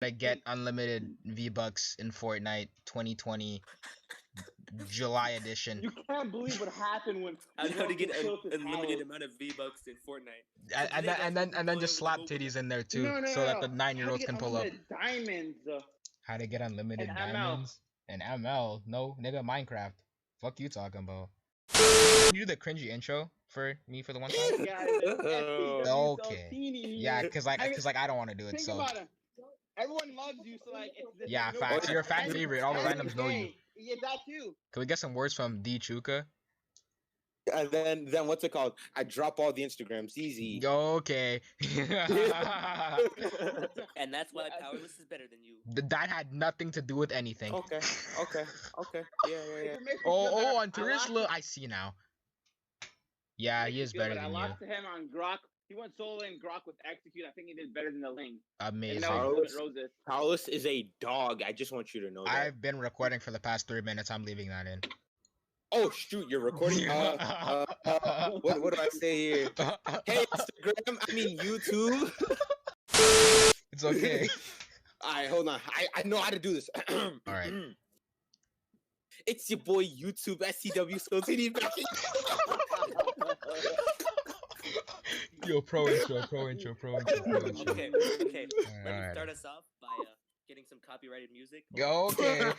Like get unlimited V-Bucks in Fortnite 2020 July edition. You can't believe what happened when I know to get an Tilted unlimited house. amount of V-Bucks in Fortnite. And then just slap titties in there too, so that the 9-year-olds can pull up. Diamonds. How to get unlimited And diamonds and ML? No, nigga, Minecraft. Fuck you talking about. Can you do the cringy intro for me for the one time? Okay. Yeah, cause I don't want to do it. Think So. about it. Everyone loves you, so like. It's Yeah, facts. You're a fan favorite. All the randoms know you. Yeah, that too. Can we get some words from Chuka? And then what's it called? I drop all the Instagrams. Easy. Okay. And that's why Powerless is better than you. That had nothing to do with anything. Okay. Yeah. Oh, on Terizla, I see now. Yeah, he is better than I you. lost to him on Grok. He went solo in Grok with Execute. I think he did better than the Ling. Amazing. Paulus is a dog. I just want you to know that. I've been recording for the past 3 minutes. I'm leaving that in. Oh shoot, you're recording. What do I say here? Hey Instagram, I mean YouTube. It's okay. Alright, hold on. I know how to do this. Alright. It's your boy YouTube SCW Sultinie back. Yo, pro intro. Okay. Let me start us off by getting some copyrighted music. Go, okay.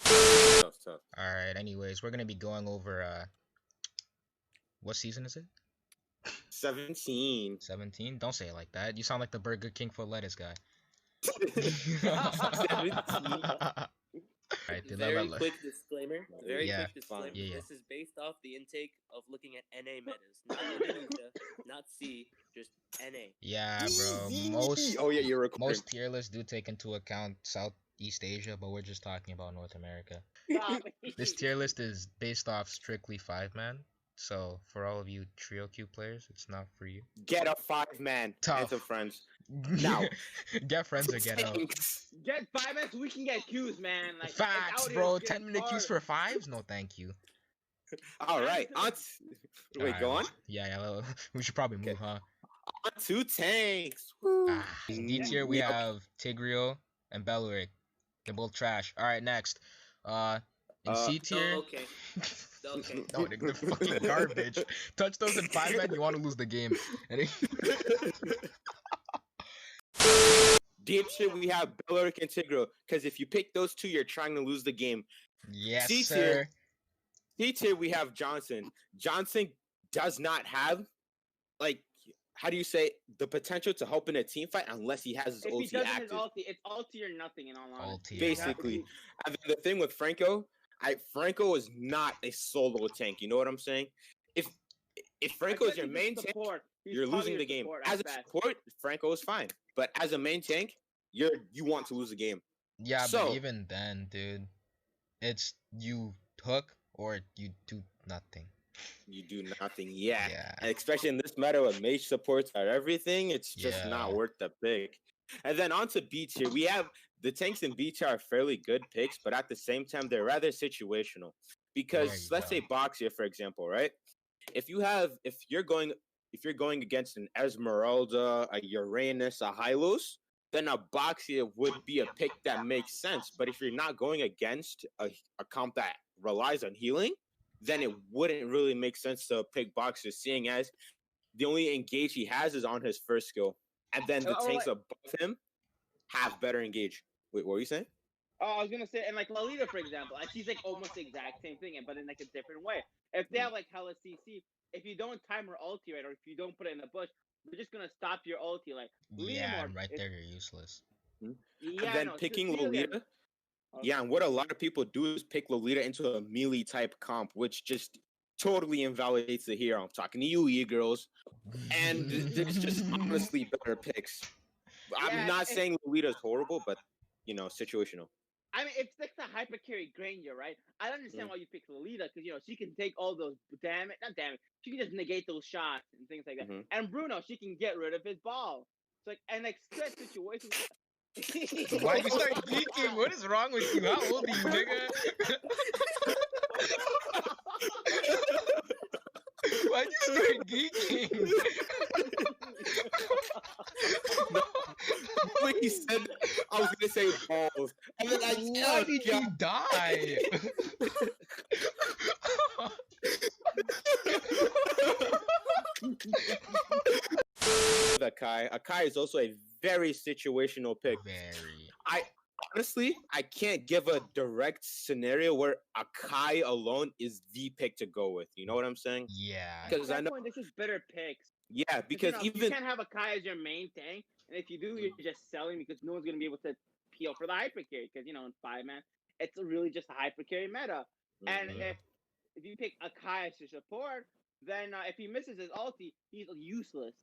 Tough. Alright, anyways, we're gonna be going over what season is it? 17. 17? Don't say it like that. You sound like the Burger King for lettuce guy. 17. Alright, Very quick disclaimer. Yeah. This is based off the intake of looking at NA metas, not Indonesia, not C, just NA. Yeah, bro. You're recording. Most tier lists do take into account Southeast Asia, but we're just talking about North America. This tier list is based off strictly 5-man. So for all of you trio queue players, it's not for you. Get a 5-man. Tough. Get some friends. Now. Get friends or get out. Get 5-man so we can get queues, man. Like, facts, bro. 10-minute queues for 5s? No, thank you. All right. Wait, go on? Yeah. We should probably move, huh? On 2 tanks. D tier, we have Tigreal and Belluric. They're both trash. All right, next. In C tier. Okay. No, they're fucking garbage. Touch those in 5-man, you want to lose the game. D tier, we have Belluric and Tigreal. Because if you pick those two, you're trying to lose the game. Yes, C sir. D tier, we have Johnson. Johnson does not have, like, how do you say, the potential to help in a team fight unless he has his ulti active. It's ulti or nothing in all honesty. Basically. And the thing with Franco, Franco is not a solo tank. You know what I'm saying? If Franco is your main tank, you're losing the game. As a support, Franco is fine. But as a main tank, you want to lose the game. Yeah, but even then, dude, it's you hook or you do nothing. You do nothing, yeah. And especially in this meta with mage supports are everything, it's just not worth the pick. And then on to B tier, we have the tanks in B tier are fairly good picks, but at the same time, they're rather situational. Because let's say Boxia, for example, right? If you're going against an Esmeralda, a Uranus, a Hylos, then a Boxia would be a pick that makes sense. But if you're not going against a comp that relies on healing, then it wouldn't really make sense to pick Boxer, seeing as the only engage he has is on his first skill. And then the tanks above him have better engage. Wait, what were you saying? Oh, I was going to say, and like Lolita, for example, she's like almost the exact same thing, but in like a different way. If they have like hella CC, if you don't time her ulti right, or if you don't put it in the bush, they're just going to stop your ulti. Like, right there, you're useless. And then picking Lolita... Yeah, and what a lot of people do is pick Lolita into a melee type comp, which just totally invalidates the hero. I'm talking to you, e-girls. And there's just honestly better picks. I'm not saying Lolita's horrible, but, you know, situational. I mean, it's like the hyper carry Granger, right? I understand why you pick Lolita, because, you know, she can take all those not damage. She can just negate those shots and things like that. And Bruno, she can get rid of his ball. So, like, and like set situations... Why you start geeking? What is wrong with you? How old are you, nigga? Why'd you start geeking? No, when he said that, I was gonna say balls, and then Why did you die? Akai is also a very situational pick. Very. I honestly, I can't give a direct scenario where Akai alone is the pick to go with. You know what I'm saying? Yeah. Because I know this is better picks. Yeah, because you even can't have Akai as your main tank, and if you do, you're just selling because no one's gonna be able to peel for the hyper carry. Because in 5-man, it's really just a hyper carry meta. And if you pick Akai as your support, then if he misses his ulti, he's useless.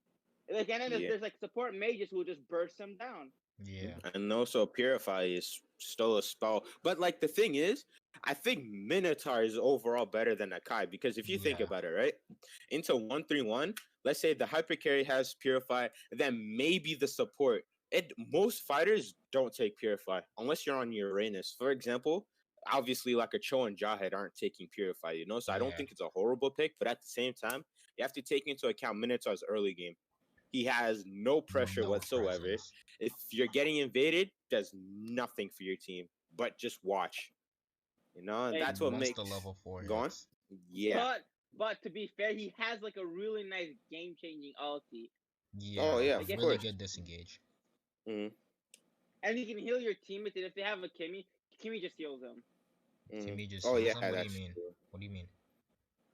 Like, and then there's like support mages who will just burst him down. Yeah. And also Purify is still a spell. But like the thing is, I think Minotaur is overall better than Akai because if you think about it, right? Into 1-3-1, let's say the hyper carry has Purify, then maybe the support. Most fighters don't take Purify unless you're on Uranus. For example, obviously like a Cho and Jawhead aren't taking Purify, you know? So I don't think it's a horrible pick, but at the same time, you have to take into account Minotaur's early game. He has no pressure whatsoever. Presence. If you're getting invaded, does nothing for your team, but just watch. You know, and that's what makes the level 4 go on. hits. Yeah. But to be fair, he has like a really nice game-changing ulti. Yeah. Oh yeah, like really good disengage. Mm-hmm. And he can heal your teammates, and if they have a Kimmy just heals them. Kimmy just heals them? What do you mean? True. What do you mean?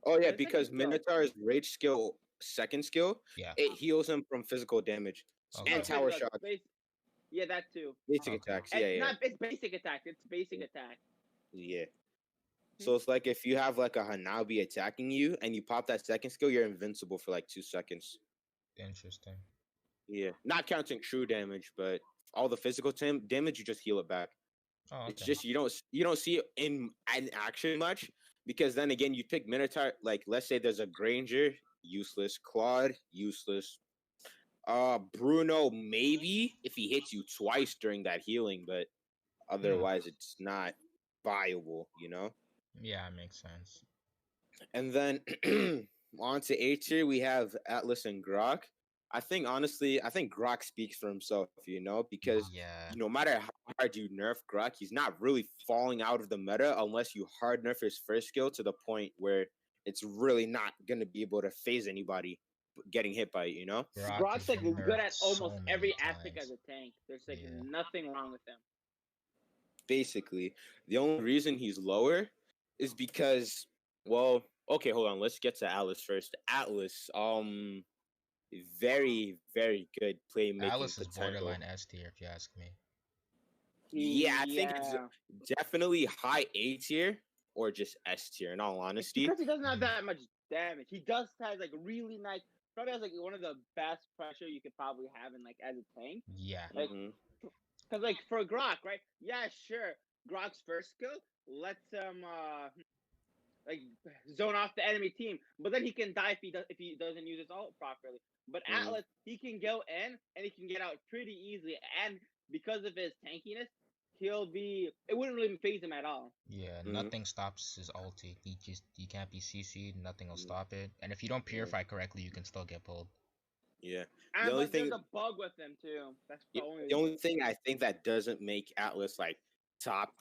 Oh yeah, because Minotaur's rage skill, second skill, it heals him from physical damage and tower shots. Yeah, that too. Basic attacks. It's basic attack. It's basic attack. Yeah. So it's like if you have like a Hanabi attacking you and you pop that second skill, you're invincible for like 2 seconds. Interesting. Yeah, not counting true damage, but all the physical damage, you just heal it back. Oh, okay. It's just you don't see it in action much because then again you pick Minotaur. Like let's say there's a Granger, useless. Claude, useless. Bruno maybe if he hits you twice during that healing, but otherwise it's not viable. You know. Yeah, it makes sense. And then on to A tier, we have Atlas and Grok. I think Grok speaks for himself, you know, because no matter how hard you nerf Grok, he's not really falling out of the meta unless you hard nerf his first skill to the point where it's really not going to be able to phase anybody getting hit by it, you know? Grok's like good at almost every aspect as a tank. There's like nothing wrong with him. Basically, the only reason he's lower is because, well, okay, hold on. Let's get to Atlas first. Atlas, very, very good playmaking. Atlas is borderline S tier, if you ask me. Yeah, I think it's definitely high A tier or just S tier. In all honesty, because he doesn't have that much damage. He does have like really nice. Probably has like one of the best pressure you could probably have in like as a tank. Yeah. Like, because like for Grok, right? Yeah, sure. Grok's first skill lets him like zone off the enemy team, but then he can die if he doesn't use his ult properly. But Atlas, he can go in and he can get out pretty easily, and because of his tankiness, it wouldn't really phase him at all. Yeah, nothing stops his ulti. He can't be CC'd, nothing will stop it. And if you don't purify correctly, you can still get pulled. Yeah. And the only thing, there's a bug with him too. That's the only thing I think that doesn't make Atlas like top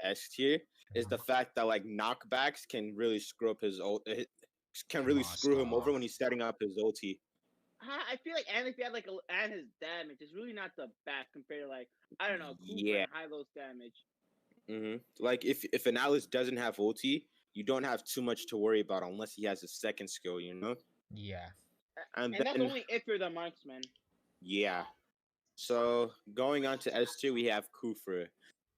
S tier is the fact that like knockbacks can really screw up his ult. Can really screw him over when he's setting up his ulti. I feel like, and if he had like and his damage, it's really not the best compared to like I don't know, Cooper and Hylos damage. Like if an Atlas doesn't have ulti, you don't have too much to worry about unless he has a second skill, you know? Yeah. And that's only if you're the marksman. Yeah. So going on to S tier, we have Kufra.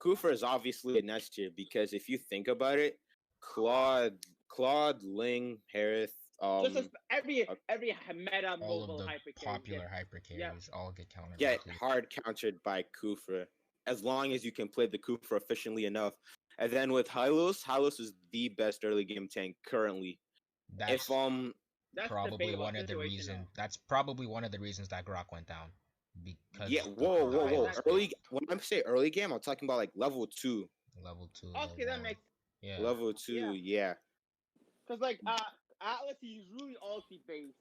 Kufra is obviously an S tier because if you think about it, Claude, Ling, Harith, just every meta all mobile of the hyper popular hyper carries all get countered. Yeah, hard countered by Kufra as long as you can play the Kufra efficiently enough. And then with Hylos is the best early game tank currently. That's probably one of the reasons. That's probably one of the reasons that Grok went down. Because whoa! When I say early game, I'm talking about like level 2. Level 2. Okay, that makes level 2. Yeah. Because like Atlas, he's really ulti based.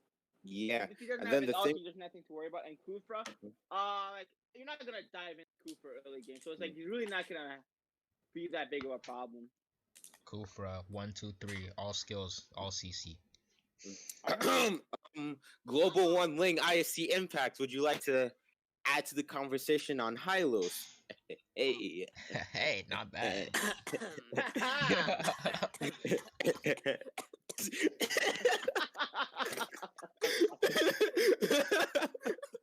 Yeah, If he doesn't and have then his the thing. ulti, there's nothing to worry about. And Kufra, like you're not gonna dive into Kufra early game, so it's like you're really not gonna be that big of a problem. Kufra, 1, 2, 3, all skills, all CC. Global One Ling ISC Impact. Would you like to add to the conversation on Hylos? Hey, Hey, not bad.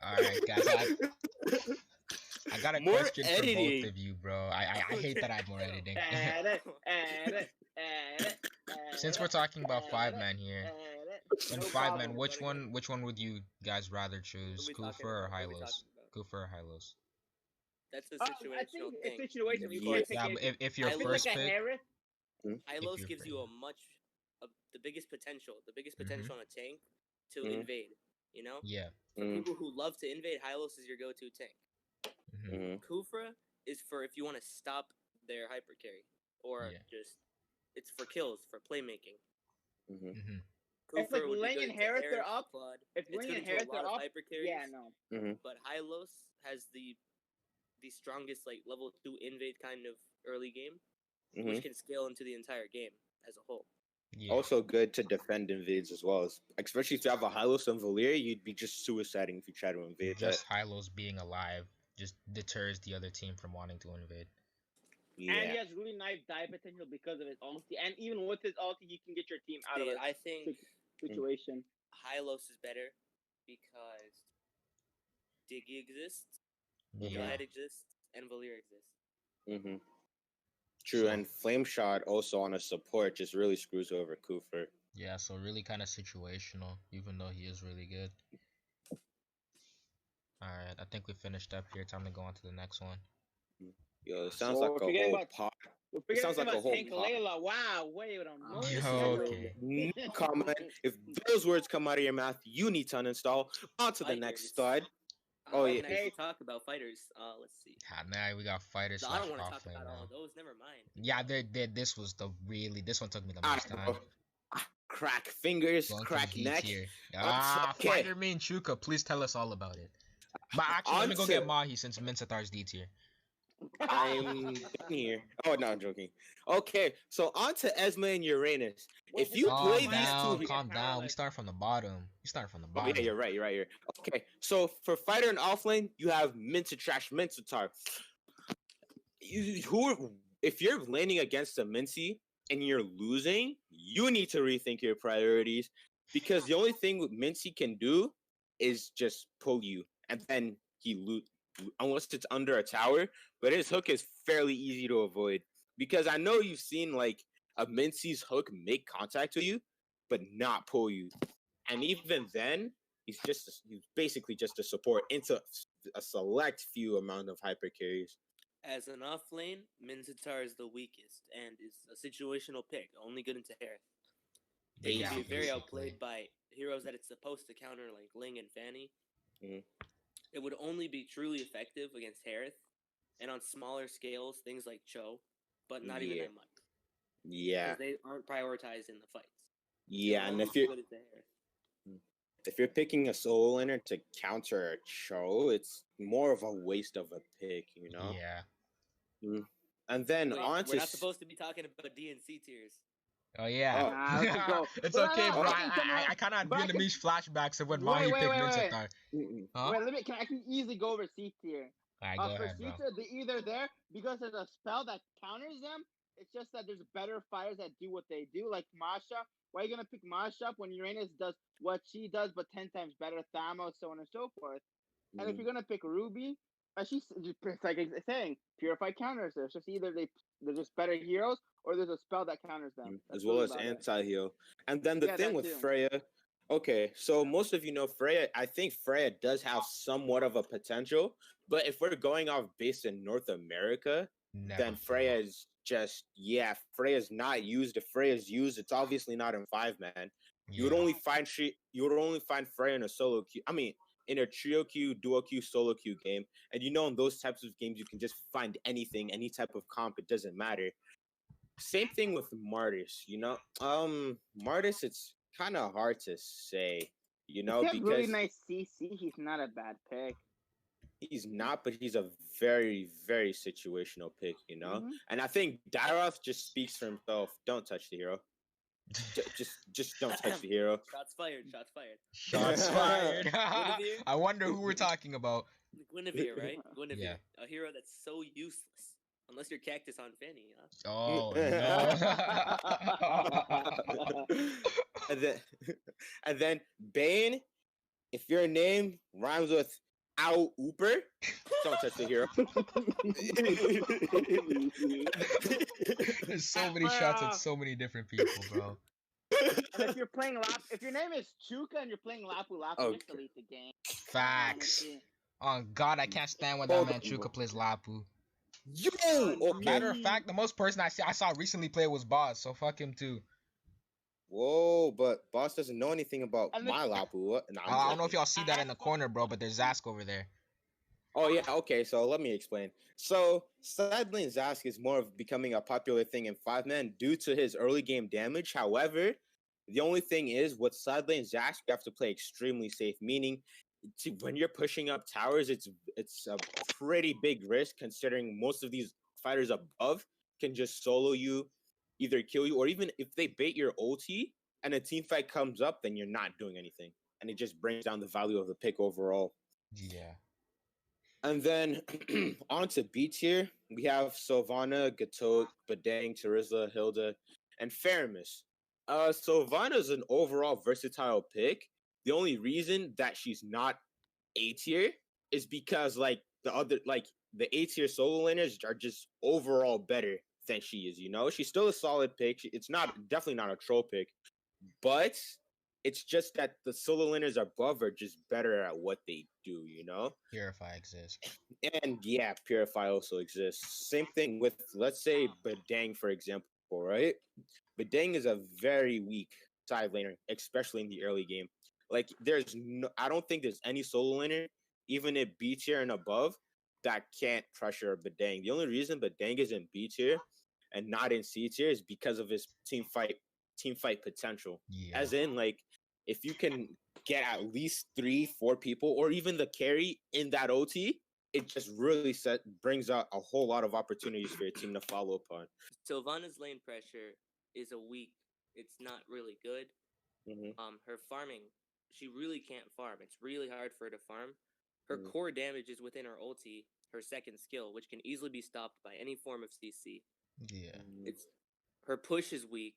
All right, guys. I got a more question editing. for both of you, bro. I hate that I have more editing. Since we're talking about 5-man here, in 5-man, which one would you guys rather choose, Kufa or Hylos? Kufa or Hylos? That's a situational thing. It's situational. You Yes. can't pick If your first pick, Hylos gives you the biggest potential on a tank to invade. You know, for people who love to invade, Hylos is your go-to tank. Kufra is for if you want to stop their hyper carry or just it's for kills, for playmaking. If like Ling and Harith are up, it's good into a lot of hyper carries. Yeah, no. But Hylos has the strongest like level 2 invade kind of early game, which can scale into the entire game as a whole. Yeah. Also good to defend invades as well. Especially if you have a Hylos and Valyria, you'd be just suiciding if you try to invade. Just Hylos being alive just deters the other team from wanting to invade. Yeah. And he has really nice dive potential because of his ulti. And even with his ulti, you can get your team out of a situation. Hylos is better because Diggy exists, Guide exists, and Valyria exists. True, and Flame Shot also on a support just really screws over Kufra. Yeah, so really kind of situational, even though he is really good. Alright, I think we finished up here. Time to go on to the next one. Yo, it sounds like a whole pot. It sounds like a whole pot. Wow, wait a minute. Okay. No comment. If those words come out of your mouth, you need to uninstall. On to the next stud. Oh yeah. Can I talk about fighters? Let's see. Now we got fighters. So I don't want to talk about all of those. Never mind. Yeah, this was this one took me the most time. Crack fingers, crack neck. Okay. Fighter main Chuka, please tell us all about it. But actually, let me go get Mahi since Minsatar's D tier. I'm here. Oh no, I'm joking. Okay, so on to Esma and Uranus. If you play these two, calm down. We start from the bottom. Oh, yeah, you're right. Okay, so for fighter and offlane, you have Minsatrash Minsatar. If you're laning against a Mincy and you're losing, you need to rethink your priorities because the only thing Mincy can do is just pull you, and then he loot. Unless it's under a tower, but his hook is fairly easy to avoid because I know you've seen like a Mincy's hook make contact with you, but not pull you, and even then, he's basically just a support into a select few amount of hyper carries. As an off lane, Minzatar is the weakest and is a situational pick, only good into Harith. It can be very outplayed by heroes that it's supposed to counter, like Ling and Fanny. It would only be truly effective against Harith, and on smaller scales, things like Cho, but not even that much. Yeah. Because they aren't prioritized in the fights. Yeah, and if you're picking a solo laner to counter a Cho, it's more of a waste of a pick, you know? Yeah. And then we're not supposed to be talking about D and C tiers. Oh yeah, it's okay, bro. I kind of had Vietnamese flashbacks of when Mahi picked Minsatar. Wait, I can easily go over C tier. Alright, go ahead, bro. They're either there because there's a spell that counters them. It's just that there's better fighters that do what they do, like Masha. Why are you gonna pick Masha up when Uranus does what she does, but 10 times better? Thamos, so on and so forth. And if you're gonna pick Ruby, she's like saying, purify counters. It's just either they're just better heroes or there's a spell that counters them. As well as anti-heal. And then the thing with Freya, okay, so most of you know Freya. I think Freya does have somewhat of a potential, but if we're going off based in North America, then Freya is just, Freya's not used. If Freya's used, it's obviously not in 5-man. You would only find Freya in a solo queue. I mean, in a trio queue, duo queue, solo queue game. And you know, in those types of games, you can just find anything, any type of comp. It doesn't matter. Same thing with Martis, you know? Martis, it's kind of hard to say. You If know, you have really because nice CC, he's not a bad pick. he's not, but he's a very, very situational pick, you know? Mm-hmm. And I think Daroth just speaks for himself. Don't touch the hero. Just don't touch the hero. Shots fired. Shots fired. Shots fired. Guinevere? I wonder who we're talking about. Guinevere, right? Guinevere. Yeah. A hero that's so useless. Unless you're Cactus on Fanny, huh? Oh no. and then and then Bane, if your name rhymes with ow ooper, don't touch the hero. There's so many shots at so many different people, bro. And if you're playing if your name is Chuka and you're playing Lapu Lapu, just delete the game. Facts. Oh God, I can't stand when that man Chuka plays Lapu. Yo, okay. Matter of fact, the most person I saw recently play was Boss, so fuck him too. Whoa, but Boss doesn't know anything about my Lapu. No, I don't know if y'all see that in the corner, bro, but there's Zask over there. Oh yeah, okay, so let me explain. So Sidelane Zask is more of becoming a popular thing in 5-man due to his early game damage. However, the only thing is with Sidelane Zask, you have to play extremely safe, meaning when you're pushing up towers, it's a pretty big risk considering most of these fighters above can just solo you, either kill you, or even if they bait your ulti and a team fight comes up, then you're not doing anything. And it just brings down the value of the pick overall. Yeah. And then on to B tier, we have Sylvana, Gatot, Badang, Terizla, Hilda, and Faramis. Sylvana's an overall versatile pick. The only reason that she's not A tier is because the A tier solo laners are just overall better than she is, you know? She's still a solid pick. It's definitely not a troll pick, but it's just that the solo laners above are just better at what they do, you know? Purify exists. And yeah, Purify also exists. Same thing with, let's say, Badang, for example, right? Badang is a very weak side laner, especially in the early game. I don't think there's any solo laner, even at B tier and above, that can't pressure Badang. The only reason Badang is in B tier and not in C tier is because of his team fight potential. Yeah. As in, if you can get at least 3-4 people, or even the carry in that OT, it just really brings out a whole lot of opportunities for your team to follow up on. Sylvana's lane pressure is a weak. It's not really good. Mm-hmm. Her farming, she really can't farm. It's really hard for her to farm. Her core damage is within her ulti, her second skill, which can easily be stopped by any form of CC. Yeah. It's her push is weak,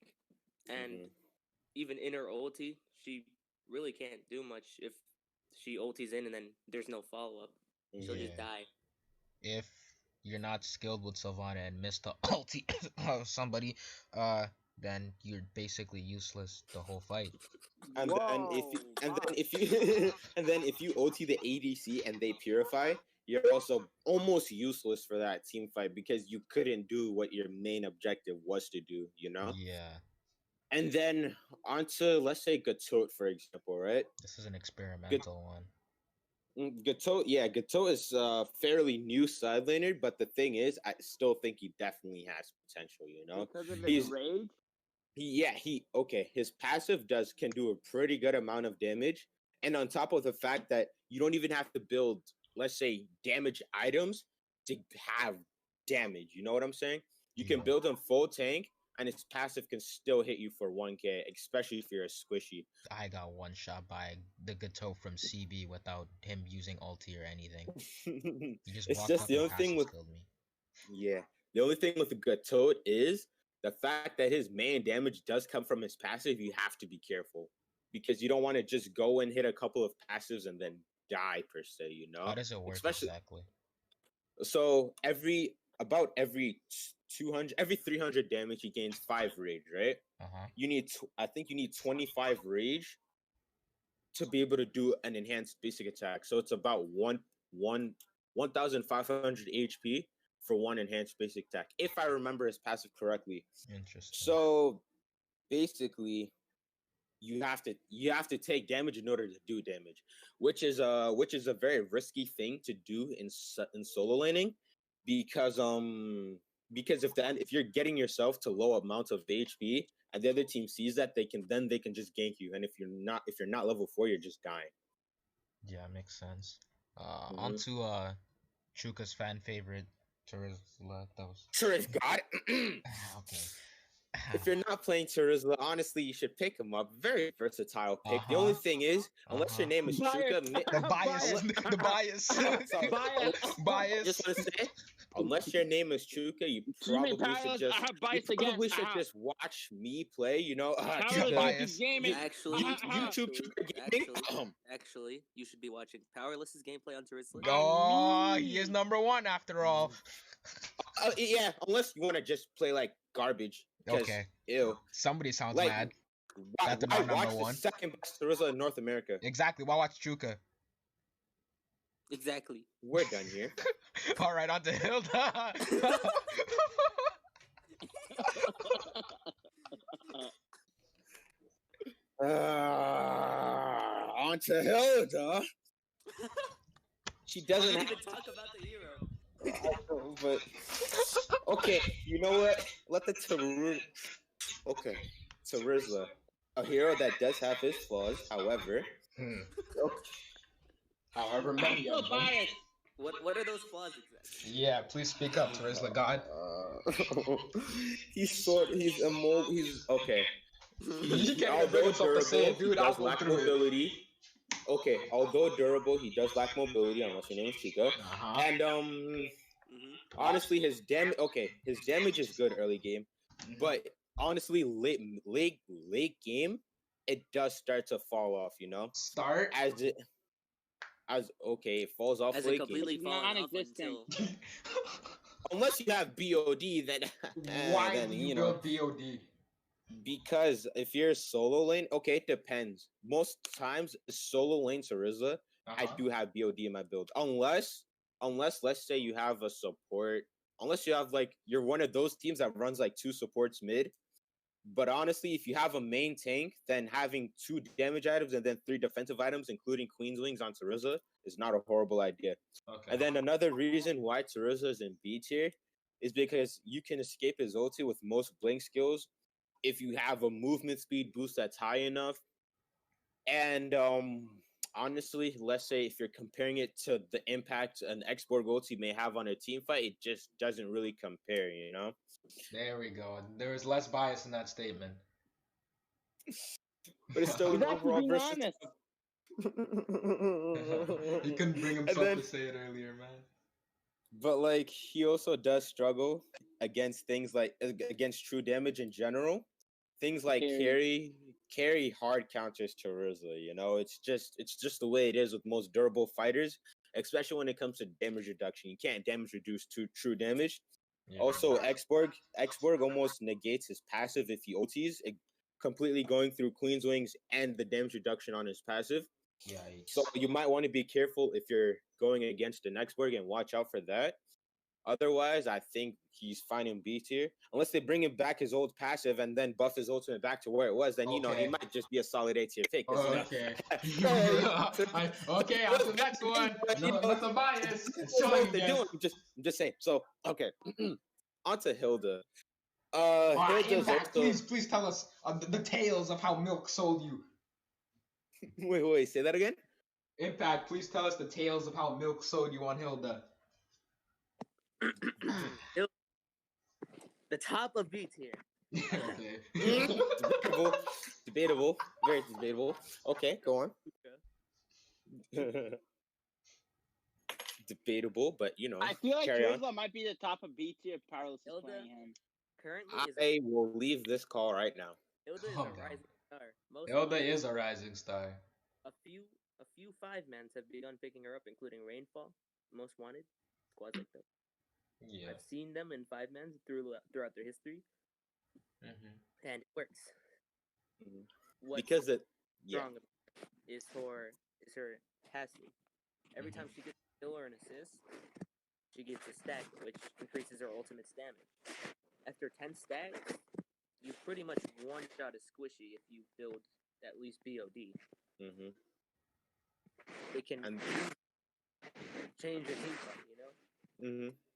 and even in her ulti, she really can't do much if she ultis in and then there's no follow up. She'll just die. If you're not skilled with Sylvana and miss the ulti of somebody, then you're basically useless the whole fight. And then if you OT the ADC and they purify, you're also almost useless for that team fight because you couldn't do what your main objective was to do, you know? Yeah. And then onto, let's say, Gatot, for example, right? This is an experimental one. Gatot is a fairly new side laner, but the thing is, I still think he definitely has potential, you know? Because of his rage? His passive can do a pretty good amount of damage. And on top of the fact that you don't even have to build, let's say, damage items to have damage. You know what I'm saying? You can build him full tank, and his passive can still hit you for 1k, especially if you're a squishy. I got one shot by the Gatot from CB without him using ulti or anything. He just it's walked just up the and only thing with killed me. Yeah, the only thing with the Gatot is the fact that his main damage does come from his passive. You have to be careful because you don't want to just go and hit a couple of passives and then die per se. You know? How does it work exactly? So every 300 damage, he gains 5 rage, right? You need I think you need 25 rage to be able to do an enhanced basic attack. So it's about 1,500 HP for one enhanced basic attack, if I remember his passive correctly. Interesting. So basically, you have to take damage in order to do damage, which is a very risky thing to do in solo laning, because because if you're getting yourself to low amounts of HP and the other team sees that, they can just gank you. And if you're not level 4, you're just dying. Yeah, makes sense. On to Chuka's fan favorite, Terizla. God. Okay. If you're not playing Terizla, honestly, you should pick him up. Very versatile pick. The only thing is, unless your name is Chuka, the bias. Just want to say, unless your name is Chuka, you probably should just watch me play. You know, bias. YouTube Chuka Gaming. Actually, you should be watching Powerless's gameplay on Terizla. Oh, he is number 1 after all. Yeah, unless you want to just play like garbage. Okay. Ew. Somebody sounds mad. Why watch the second best Terizla in North America? Exactly. Why watch Chuka? Exactly. We're done here. All right, on to Hilda. On to Hilda. She doesn't even talk about the hero. But okay, you know what? Let the Terizla, a hero that does have his flaws. However, many of them. What are those flaws exactly? Yeah, please speak up, Terizla God. He's okay. You can't bring himself to say it, dude. I'll go through mobility. Okay, although durable, he does lack mobility unless your name is Chuka. And honestly, his damage is good early game, but honestly, late game, it does start to fall off. You know, it falls off as late it completely game. Non-existent. Unless you have BOD, then why do you build BOD? Because if you're solo lane, okay, it depends. Most times, solo lane Terizla, I do have BOD in my build. Unless let's say you have a support, unless you have you're one of those teams that runs 2 supports mid. But honestly, if you have a main tank, then having 2 damage items and then 3 defensive items, including Queen's Wings on Terizla, is not a horrible idea. Okay. And then another reason why Terizla is in B tier is because you can escape his ulti with most blink skills if you have a movement speed boost that's high enough. And honestly, let's say if you're comparing it to the impact an export ulti may have on a team fight, it just doesn't really compare, you know? There we go. There is less bias in that statement. But it's still an overall versus. He couldn't bring himself to say it earlier, man. But he also does struggle against things against true damage in general. Things like carry hard counters Terizla. You know, it's just the way it is with most durable fighters, especially when it comes to damage reduction. You can't damage reduce to true damage. Yeah. Also, Xborg almost negates his passive if he ultis, completely going through Queen's Wings and the damage reduction on his passive. Yikes. So you might want to be careful if you're going against an Xborg and watch out for that. Otherwise, I think he's fine in B tier. Unless they bring him back his old passive and then buff his ultimate back to where it was, then, you know, he might just be a solid A tier pick. Okay. Okay, on to the next one. Not the bias. I'm just saying. So, okay. On to Hilda. Impact, please tell us the tales of how Milk sold you. Wait, say that again? Impact, please tell us the tales of how Milk sold you on Hilda. The top of B tier. Okay. Debatable. Very debatable. Okay, go on. Debatable, but you know. I feel like Terizla might be the top of B tier if Powerless is playing him. Currently, I will leave this call right now. Hilda is a rising star. Hilda is a rising star. A few 5-mans have begun picking her up, including Rainfall, Most Wanted, squads like that. Yeah. I've seen them in 5-mans throughout their history, and it works. Because strong is her passive. Every time she gets a kill or an assist, she gets a stack, which increases her ultimate damage. After 10 stacks, you pretty much one-shot a squishy if you build at least BOD. It can change your team fight, you know?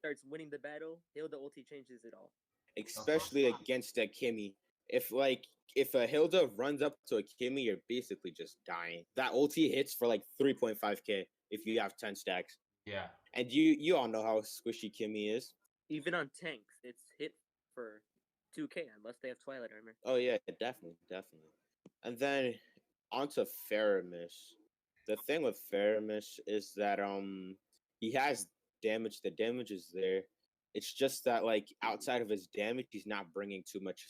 starts winning the battle, Hilda ulti changes it all. Especially against a Kimmy. If a Hilda runs up to a Kimmy, you're basically just dying. That ulti hits for like 3.5k if you have 10 stacks. Yeah. And you all know how squishy Kimmy is. Even on tanks, it's hit for 2k unless they have Twilight Armor. Oh yeah, definitely. And then onto Faramis. The thing with Faramis is that he has damage. The damage is there. It's just that like outside of his damage, he's not bringing too much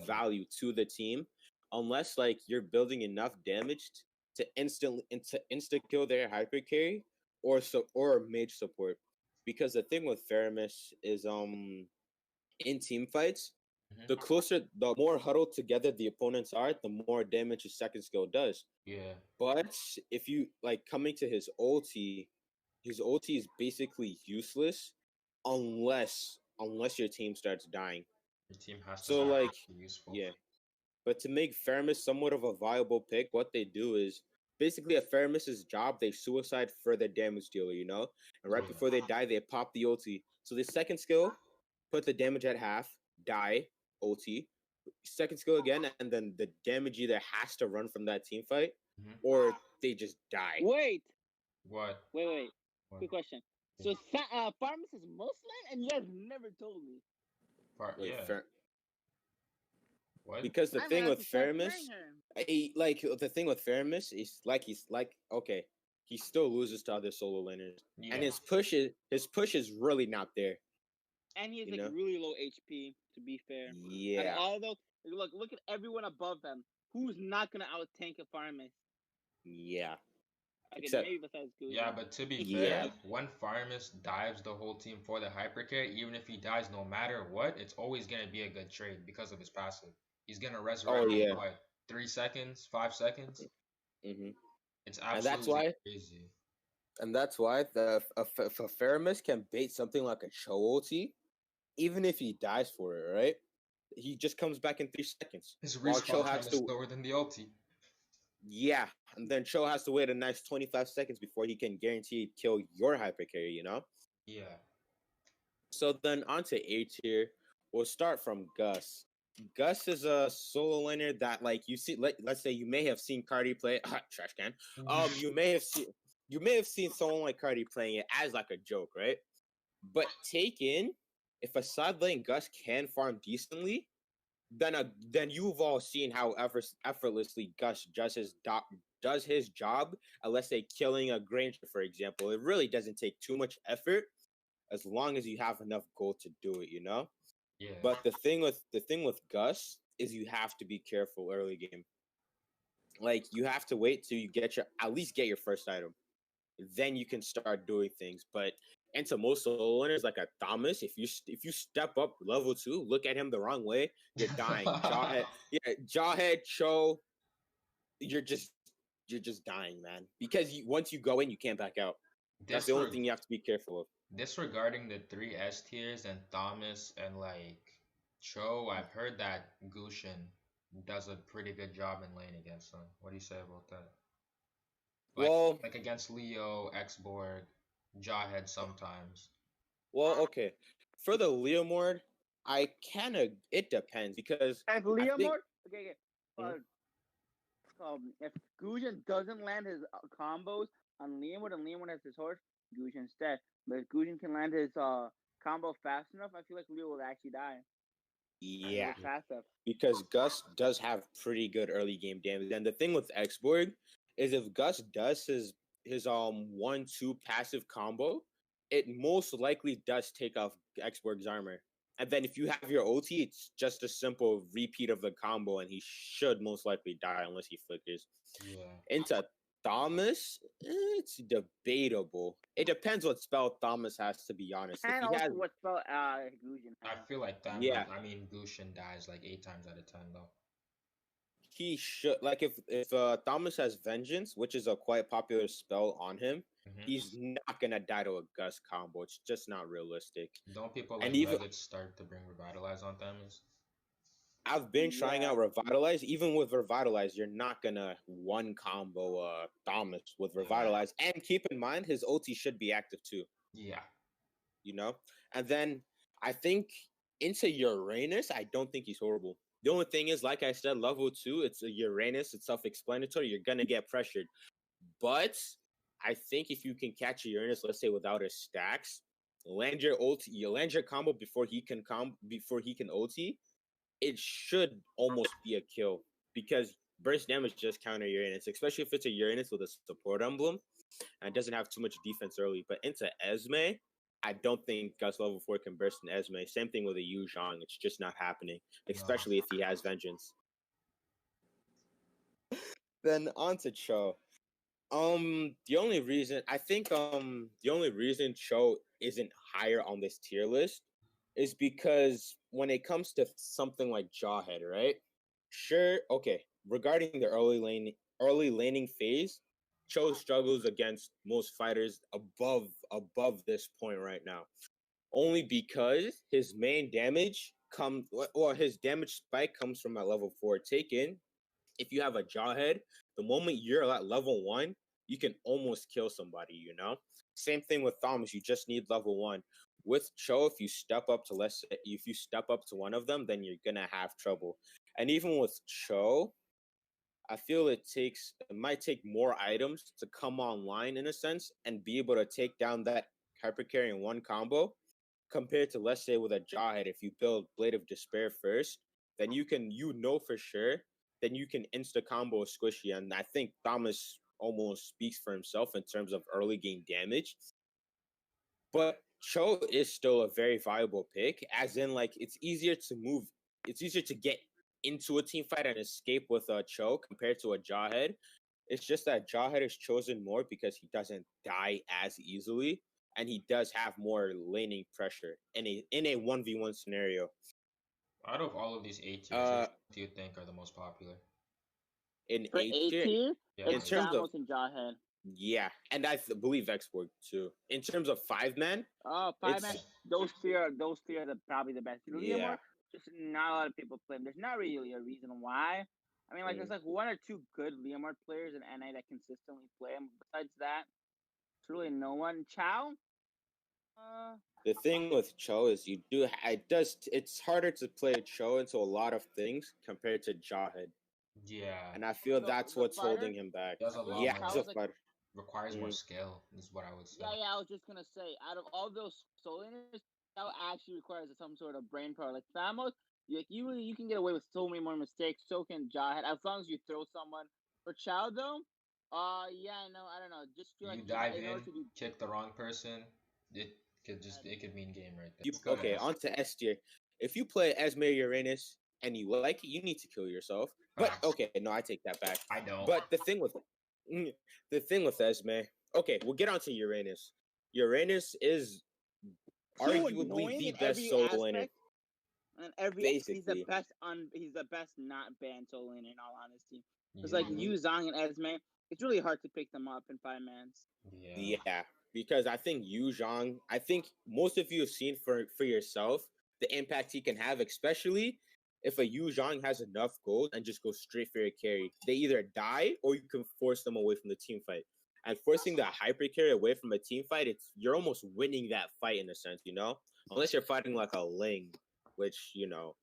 value to the team, unless like you're building enough damage to insta kill their hyper carry or mage support. Because the thing with Faramis is in team fights, the more huddled together the opponents are, the more damage his second skill does. Yeah. But if you like coming to his ulti is basically useless unless your team starts dying. Your team has to so like be useful. Yeah. But to make Faramis somewhat of a viable pick, what they do is basically at Faramis's job, they suicide for the damage dealer, you know? And right before they die, they pop the ulti. So the second skill, put the damage at half, die, ulti. Second skill again, and then the damage either has to run from that team fight or they just die. Wait. What? Wait. Quick question. So Faramis is Muslim, and you guys never told me. What? Because the thing with Faramis, the thing with Faramis is he's okay, he still loses to other solo laners, and his push is really not there. And he has really low HP. To be fair, yeah. And although look at everyone above them, who's not gonna out tank a Faramis? Yeah. Okay, maybe besides Gucci. Yeah, but to be fair, when Faramis dives the whole team for the hypercarry, even if he dies, no matter what, it's always gonna be a good trade because of his passive. He's gonna resurrect in 3 seconds, 5 seconds. It's absolutely crazy. And that's why Faramis can bait something like a Cho ulti, even if he dies for it, right? He just comes back in 3 seconds. His respawn time is slower than the ulti. Yeah, and then Cho has to wait a nice 25 seconds before he can guarantee kill your hypercarry, you know? Yeah. So then onto A tier, we'll start from Gus. Gus is a solo laner that you see. Let's say you may have seen Cardi play. Trash can. You may have seen someone like Cardi playing it as like a joke, right? But take in, if a side lane Gus can farm decently, then you've all seen how effortlessly Gus does his job. Let's say killing a Granger, for example, it really doesn't take too much effort as long as you have enough gold to do it, you know. Yeah. But the thing with Gus is you have to be careful early game. Like you have to wait till you at least get your first item, then you can start doing things. But into most solo winners like a Thomas, if you step up level 2, look at him the wrong way, you're dying. Jawhead, Cho, you're just dying, man. Because once you go in, you can't back out. That's the only thing you have to be careful of. Disregarding the 3 S tiers and Thomas and Cho, I've heard that Gushin does a pretty good job in lane against them. What do you say about that? Against Leo, X-Borg, Jawhead sometimes. Well, okay. For the Leo mord, it depends because if Leo mord, okay. If Gushin doesn't land his combos on Leo mord and Leo mord has his horse, Gushin's dead. But if Gushin can land his combo fast enough, I feel like Leo will actually die. Yeah, because Gus does have pretty good early game damage. And the thing with X-Borg is if Gus does his 1-2 passive combo, it most likely does take off X-Borg's armor. And then if you have your ulti, it's just a simple repeat of the combo, and he should most likely die unless he flickers. Yeah. Into Thomas, it's debatable. It depends what spell Thomas has, to be honest. And also what spell Gushin has. I feel like that. Yeah. I mean, Gushin dies 8 times out of 10 though. He should if Thomas has Vengeance, which is a quite popular spell on him, he's not gonna die to a Gus combo. It's just not realistic. Don't people Nuggets start to bring Revitalize on Thomas? I've been trying out Revitalize. Even with Revitalize, you're not gonna one combo Thomas with Revitalize. And keep in mind, his ulti should be active too. Yeah. you know. And then I think into Uranus, I don't think he's horrible. The only thing is, like I said, level 2, it's a Uranus. It's self-explanatory. You're gonna get pressured, but I think if you can catch a Uranus, let's say without his stacks, land your ulti, you land your combo before he can ulti, it should almost be a kill because burst damage just counter Uranus, especially if it's a Uranus with a support emblem and doesn't have too much defense early. But into Esme, I don't think Gus level 4 can burst in Esme. Same thing with a Yu Zhang. It's just not happening, especially if he has Vengeance. Then on to Cho. The only reason Cho isn't higher on this tier list is because when it comes to something like Jawhead, right? Sure, okay. Regarding the early laning phase, Cho struggles against most fighters above this point right now. Only because his main damage his damage spike comes from at level 4 taken. If you have a Jawhead, the moment you're at level 1, you can almost kill somebody, you know? Same thing with Thomas, you just need level 1. With Cho, if you step up to one of them, then you're gonna have trouble. And even with Cho, I feel it might take more items to come online in a sense and be able to take down that hypercarry in one combo compared to, let's say, with a Jawhead. If you build Blade of Despair first, then you for sure, then you can insta combo Squishy. And I think Thomas almost speaks for himself in terms of early game damage. But Cho is still a very viable pick, as in, like, it's easier to get into a team fight and escape with a Cho compared to a Jawhead. It's just that Jawhead is chosen more because he doesn't die as easily, and he does have more laning pressure in a 1v1 scenario. Out of all of these A tiers, which do you think are the most popular? In A tier, in terms of Jawhead. Yeah, and I believe Exporg too. In terms of 5-man, five-man, those three are probably the best. Yeah. Just not a lot of people play them. There's not really a reason why. I mean, like, there's like one or two good Leomord players in NA that consistently play them. Besides that, it's really no one. Chow? The thing with Cho is it's harder to play Cho into a lot of things compared to Jawhead. Yeah. And I feel that's what's holding him back. Requires more skill, is what I would say. Yeah, I was just gonna say, out of all those soul laners, that actually requires some sort of brain power. Like Famos, you can get away with so many more mistakes. So can Jawhead, as long as you throw someone. For Chow though, I don't know. Just feel you dive in, kick the wrong person, it could mean game right there. On to S tier. If you play Esme Uranus and you like it, you need to kill yourself. But okay, no, I take that back. I don't. But the thing with Esme, okay, we'll get on to Uranus. Uranus is arguably the best soul laner. And he's the best not banned soul laner in all honesty. It's like Yu Zhang and Esme. It's really hard to pick them up in 5-mans. Yeah, because I think Yu Zhang, I think most of you have seen for yourself the impact he can have, especially if a Yu Zhang has enough gold and just goes straight for your carry. They either die or you can force them away from the team fight. And forcing the hyper carry away from a team fight, you're almost winning that fight in a sense, you know? Unless you're fighting like a Ling, which, you know,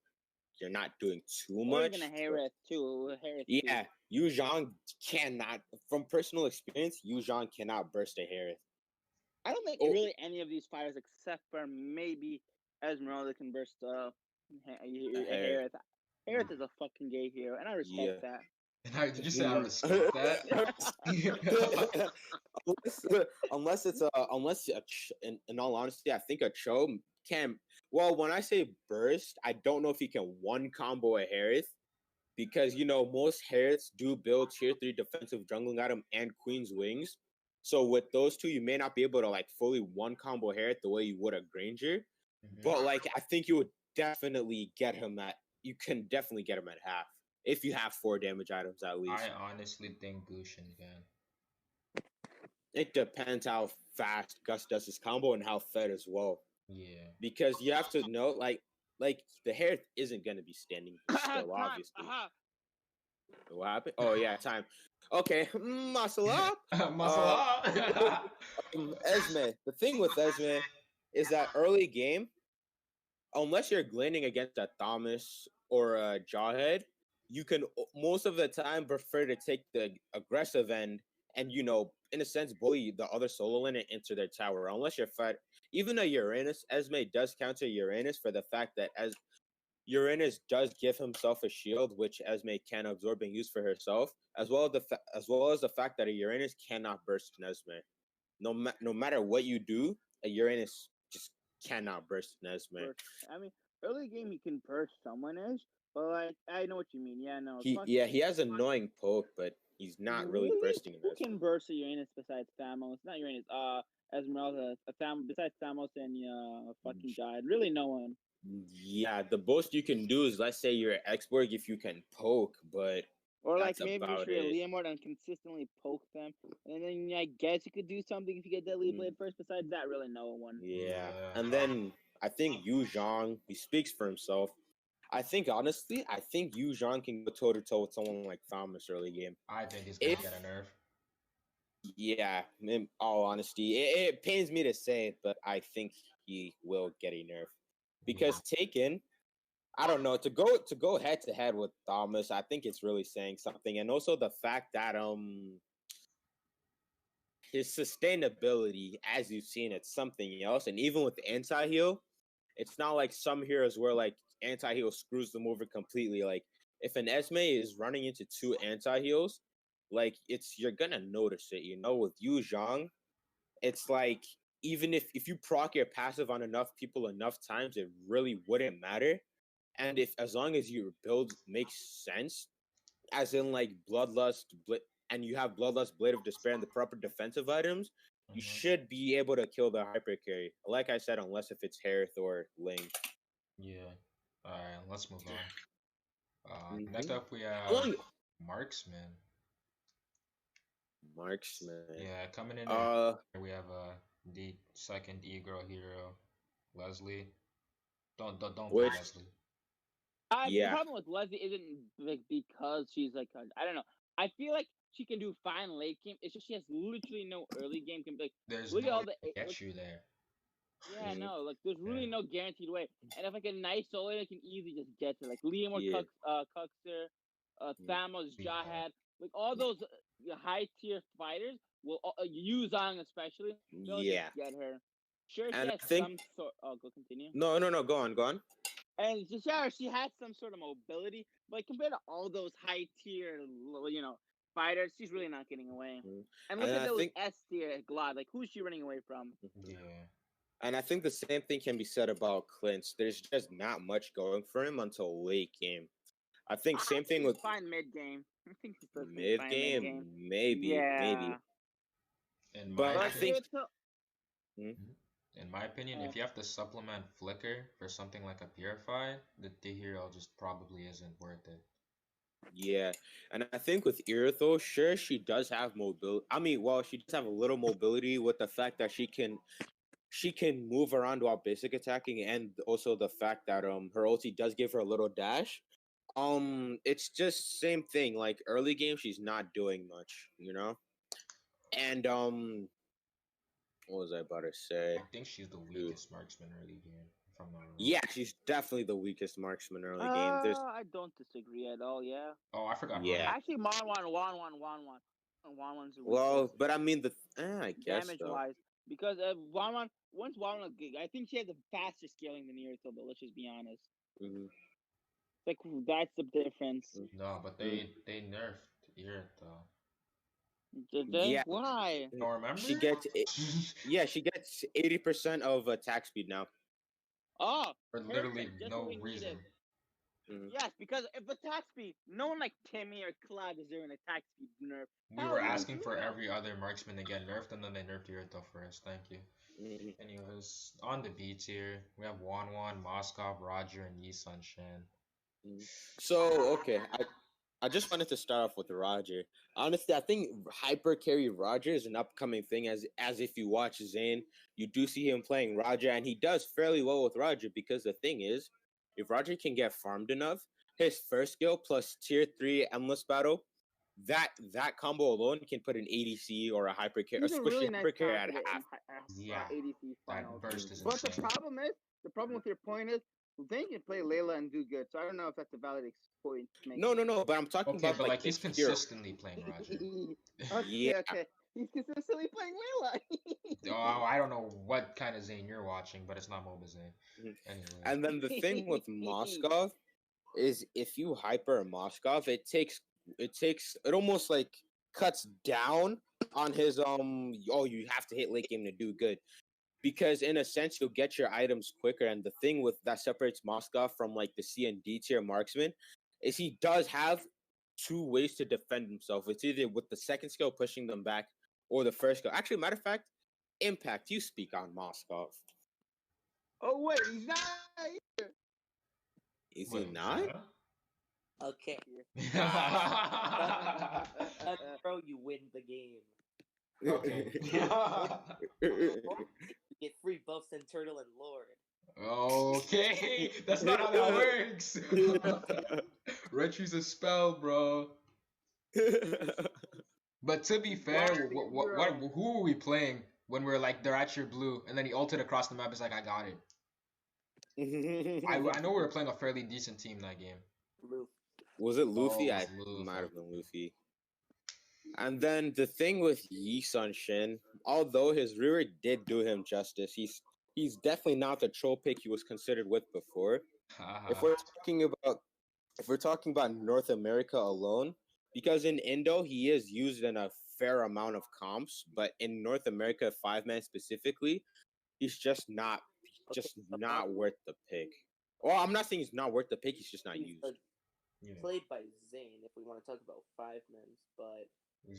you're not doing too much. Or even a Harith too. Yeah, Yu Zhang cannot, from personal experience, Yu Zhang cannot burst a Harith. I don't think really any of these fighters, except for maybe Esmeralda, can burst a Harith. Harith is a fucking gay hero, and I respect that. Did you say I respect that? In all honesty, I think a Cho can. Well, when I say burst, I don't know if he can one combo a Harith, because you know most Hariths do build tier 3 defensive jungling item and Queen's Wings. So with those two, you may not be able to like fully one combo Harith the way you would a Granger, but like I think you would definitely get him at. You can definitely get him at half if you have 4 damage items at least. I honestly think Gushin can. It depends how fast Gus does his combo and how fed as well. Yeah. Because you have to know, like the Harith isn't gonna be standing still, obviously. What happened? Oh yeah, time. Okay, muscle up. Muscle up. Esme. The thing with Esme, is that early game, unless you're glinting against a Thomas or a Jawhead, you can most of the time prefer to take the aggressive end and, in a sense, bully the other solo lane into their tower. Unless you're fight, even a Uranus, Esme does counter Uranus for the fact that as Uranus does give himself a shield, which Esme can absorb and use for herself, as well as the fact that a Uranus cannot burst an Esme. No matter what you do, a Uranus just cannot burst an Esme. I mean, early game he can burst someone is, but like I know what you mean. Yeah, no. He has annoying poke, but he's not really bursting an Who Esme. can burst a Uranus besides Thamos? Not Uranus. Esmeralda. Besides Thamos and fucking Jade. Really, no one. Yeah, the most you can do is, let's say you're Xborg if you can poke, but or like maybe if you're Leomord and consistently poke them, and then I guess you could do something if you get Deadly Blade first. Besides that, really no one. Yeah, and then I think Yu Zhang, he speaks for himself. I think honestly, Yu Zhang can go toe to toe with someone like Thomas early game. I think he's gonna get a nerf. Yeah, in all honesty, it pains me to say it, but I think he will get a nerf because Taken, I don't know, to go head to head with Thomas, I think it's really saying something, and also the fact that his sustainability, as you've seen, it's something else, and even with anti-heal, it's not like some heroes where like anti-heal screws them over completely. Like if an Esme is running into 2 anti-heals, like you're gonna notice it, with Yu Zhang. It's like even if you proc your passive on enough people enough times, it really wouldn't matter. And as long as your build makes sense, as in like Bloodlust, and you have Bloodlust, Blade of Despair, and the proper defensive items, you should be able to kill the hyper carry. Like I said, unless if it's Harith or Ling. Yeah. Alright, let's move on. Next up we have Marksman. Yeah, coming in we have the second E-girl hero, Leslie. Don't play Leslie. The problem with Leslie isn't like because she's like I don't know. I feel like she can do fine late game. It's just she has literally no early game. There's no all the get you there. Yeah, no, like there's really no guaranteed way. And if like a nice solo, I can easily just get to like Liam or Cuxer, Thamos, Jahad, like all those high tier fighters will use on especially. They'll just get her. Sure, she has some sort. Oh, go continue. No, go on. And she has some sort of mobility, but compared to all those high tier, fighters, she's really not getting away. And look at those S tier Glad. Like, who's she running away from? Yeah. And I think the same thing can be said about Clint. There's just not much going for him until late game. I think same thing with fine mid game. I think mid game, maybe. But I think. In my opinion, if you have to supplement Flicker for something like a Purify, the hero just probably isn't worth it. Yeah, and I think with Irithel, sure, she does have mobility. I mean, well, she does have a little mobility with the fact that she can move around while basic attacking, and also the fact that her ulti does give her a little dash. It's just same thing. Like early game, she's not doing much, and what was I about to say? I think she's the weakest marksman early game. If I'm not wrong. Yeah, she's definitely the weakest marksman early game. I don't disagree at all. Yeah. Oh, I forgot. Yeah. Actually, Wanwan's well, but I mean I guess damage wise, because Wanwan once Wanwan, I think she has a faster scaling than Irithel, but let's just be honest. Like that's the difference. No, but they nerfed Irithel. Did they? Yeah. Why? Don't remember? She gets 80% of attack speed now. Oh, for literally no reason. Yes, because if attack speed, no one like Timmy or Cloud is doing attack speed nerf. We were asking for every other marksman to get nerfed, and then they nerfed Irithel first. Thank you. Anyways, on the B tier, we have Wanwan, Moskov, Roger, and Yi Sun Shan. So, okay, I just wanted to start off with Roger. Honestly, I think hyper carry Roger is an upcoming thing. As if you watch Zane, you do see him playing Roger, and he does fairly well with Roger, because the thing is, if Roger can get farmed enough, his first skill plus tier 3 endless battle that combo alone can put an ADC or a hypercarry, a squishy really nice hypercarry at half. ADC finals. That burst is But insane. the problem with your point is, they can play Layla and do good. So I don't know if that's a valid point to make. No. But I'm talking about but like he's consistently playing Roger. Okay. He's consistently playing Layla. Oh, I don't know what kind of Zane you're watching, but it's not MOBA Zane. Anyway. And then the thing with Moskov is if you hyper Moskov, it almost like cuts down on his you have to hit late game to do good. Because in a sense you'll get your items quicker, and the thing with that separates Moskov from like the C and D tier marksman is he does have two ways to defend himself. It's either with the second skill pushing them back or the first skill. Actually, matter of fact, Impact, you speak on Moskov. Oh wait, he's not. Is he not? Okay. Bro, you win the game. Okay. You get free buffs and Turtle and Lord. Okay, that's not how that works. Retry's a spell, bro. But to be fair, who were we playing when we're like they're at your blue, and then he ulted across the map? It's like I got it. I know we were playing a fairly decent team that game. Was it Luffy? I might have been Luffy. And then the thing with Yi Sun Shin, although his rear did do him justice, he's definitely not the troll pick he was considered with before. If we're talking about North America alone, because in Indo he is used in a fair amount of comps, but in North America 5-man specifically, he's just not worth the pick. Well, I'm not saying he's not worth the pick, he's just not used. Played by Zane, if we want to talk about 5-men, but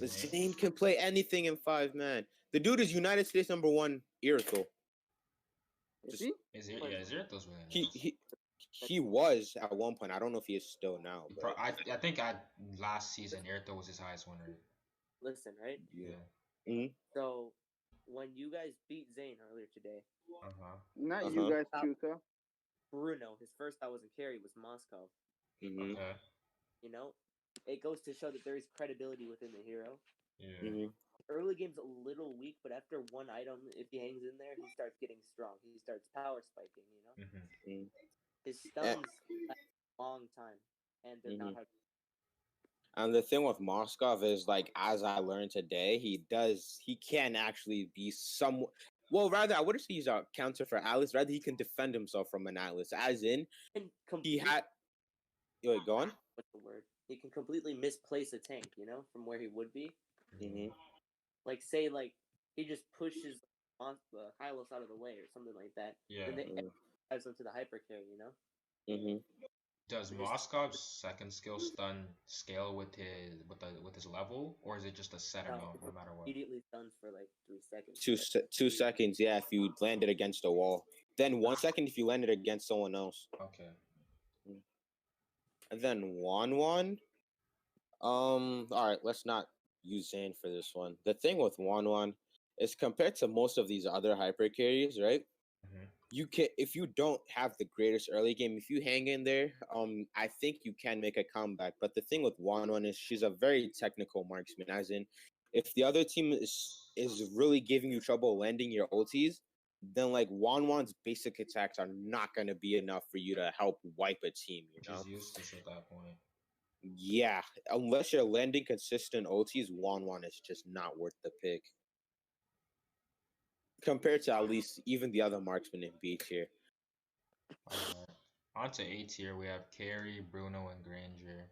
Zane can play anything in 5-man. The dude is United States #1 Irithel. Is he? Is Irithel really? He was at one point. I don't know if he is still now. But... I think last season Irithel was his highest winner. Listen, right? Yeah. Mm-hmm. So when you guys beat Zane earlier today, not you guys, Chuka. Bruno, his first I wasn't carry was Moskov. Mm-hmm. Okay. You know, it goes to show that there is credibility within the hero. Yeah. Mm-hmm. Early game's a little weak, but after one item, if he hangs in there, he starts getting strong. He starts power spiking, you know? Mm-hmm. His stuns last a long time, and they're not hard. And the thing with Moskov is, like, as I learned today, he can actually be well, rather, I wouldn't say he's a counter for Atlas. Rather, he can defend himself from an Atlas. As in, he had... Wait, go on? What's the word? He can completely misplace a tank, you know, from where he would be. Mm-hmm. Like, say, like, he just pushes Hylos out of the way or something like that. Yeah. And then drives him to the hyper carry, you know? Mm-hmm. Does Moskov's second skill stun scale with his level, or is it just a set amount no matter what? Immediately stuns for like 3 seconds. 2 seconds, yeah, if you land it against a wall. Then 1 second if you land it against someone else. Okay. And then Wanwan. Alright, let's not use Zane for this one. The thing with Wanwan is compared to most of these other hyper carries, right? You can, if you don't have the greatest early game, if you hang in there, I think you can make a comeback. But the thing with Wanwan is she's a very technical marksman, as in if the other team is really giving you trouble landing your ultis, then like Wanwan's basic attacks are not gonna be enough for you to help wipe a team, you know? She's useless at that point. Yeah, unless you're landing consistent ultis, Wanwan is just not worth the pick. Compared to at least even the other marksmen in B tier. On to A tier, we have Carrie, Bruno, and Granger.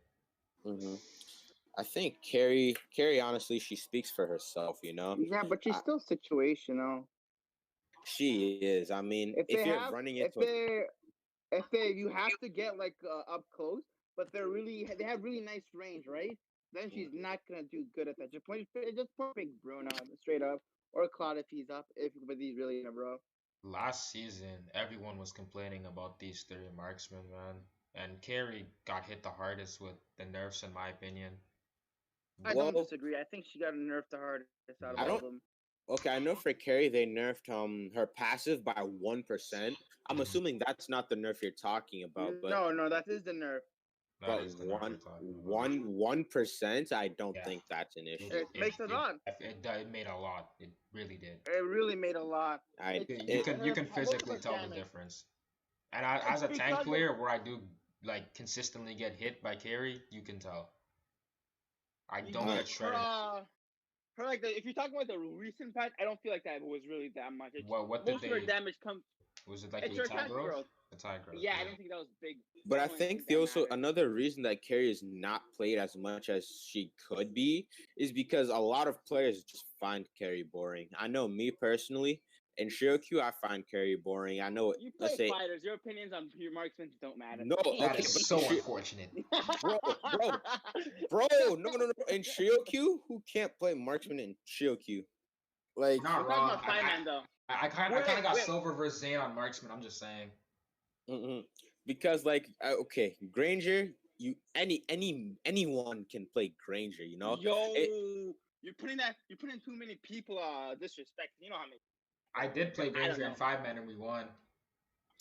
I think Carrie, honestly, she speaks for herself, you know? Yeah, but she's still situational. She is. I mean, if you're running into... If you have to get, like, up close, but they have really nice range, right? Then she's not going to do good at that. Just point big Bruno straight up. Or Claude if he's up, but he's really in a row. Last season, everyone was complaining about these 3 marksmen, man. And Carrie got hit the hardest with the nerfs, in my opinion. I don't disagree. I think she got nerfed the hardest out of all of them. Okay, I know for Carrie, they nerfed her passive by 1%. I'm assuming that's not the nerf you're talking about. But no, that is the nerf. That but is the number we're talking about. 1%, I don't Yeah. think that's an issue. It makes a lot. It made a lot. It really did. It really made a lot. You can physically tell the difference. And as a tank player, where I do like consistently get hit by carry, you can tell. I don't get shredded. If you're talking about the recent patch, I don't feel like that was really that much. What did most of her damage comes. Was it like it's the her attack growth? growth. Attack growth. Yeah, I don't think that was big. But I think another reason that carry is not played as much as she could be is because a lot of players just find carry boring. I know me personally, in Shirokyu, I find carry boring. I know. You play fighters. Your opinions on your marksmen don't matter. No, that is so unfortunate, bro. No. In Shirokyu, who can't play marksman in Shirokyu? Like, not wrong. I kind of got silver versus Zane on marksman. I'm just saying. Because okay, Granger, anyone can play Granger, you know. You're putting too many people disrespect. You know how many. I did play Granger in 5-man and we won.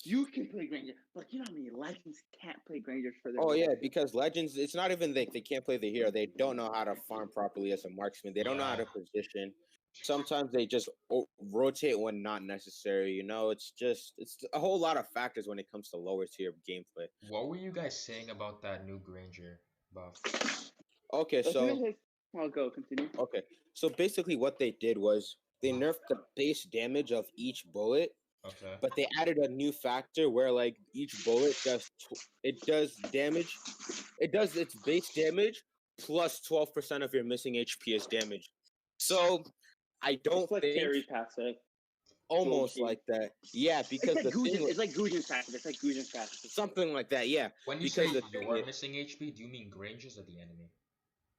You can play Granger, but you know how many legends can't play Granger for their. Oh yeah, because legends, it's not even they can't play the hero. They don't know how to farm properly as a marksman. They don't know how to position. Sometimes they just rotate when not necessary. You know, it's a whole lot of factors when it comes to lower tier gameplay. What were you guys saying about that new Granger buff? Okay, so I'll go continue. Okay, so basically what they did was they nerfed the base damage of each bullet. Okay. But they added a new factor where like each bullet does damage. It does its base damage plus 12% of your missing HP as damage. So I don't think carry passive. Almost like that. Yeah, because it's like Gujin's passive. Something like that, yeah. When you say you're missing HP, do you mean Grangers or the enemy?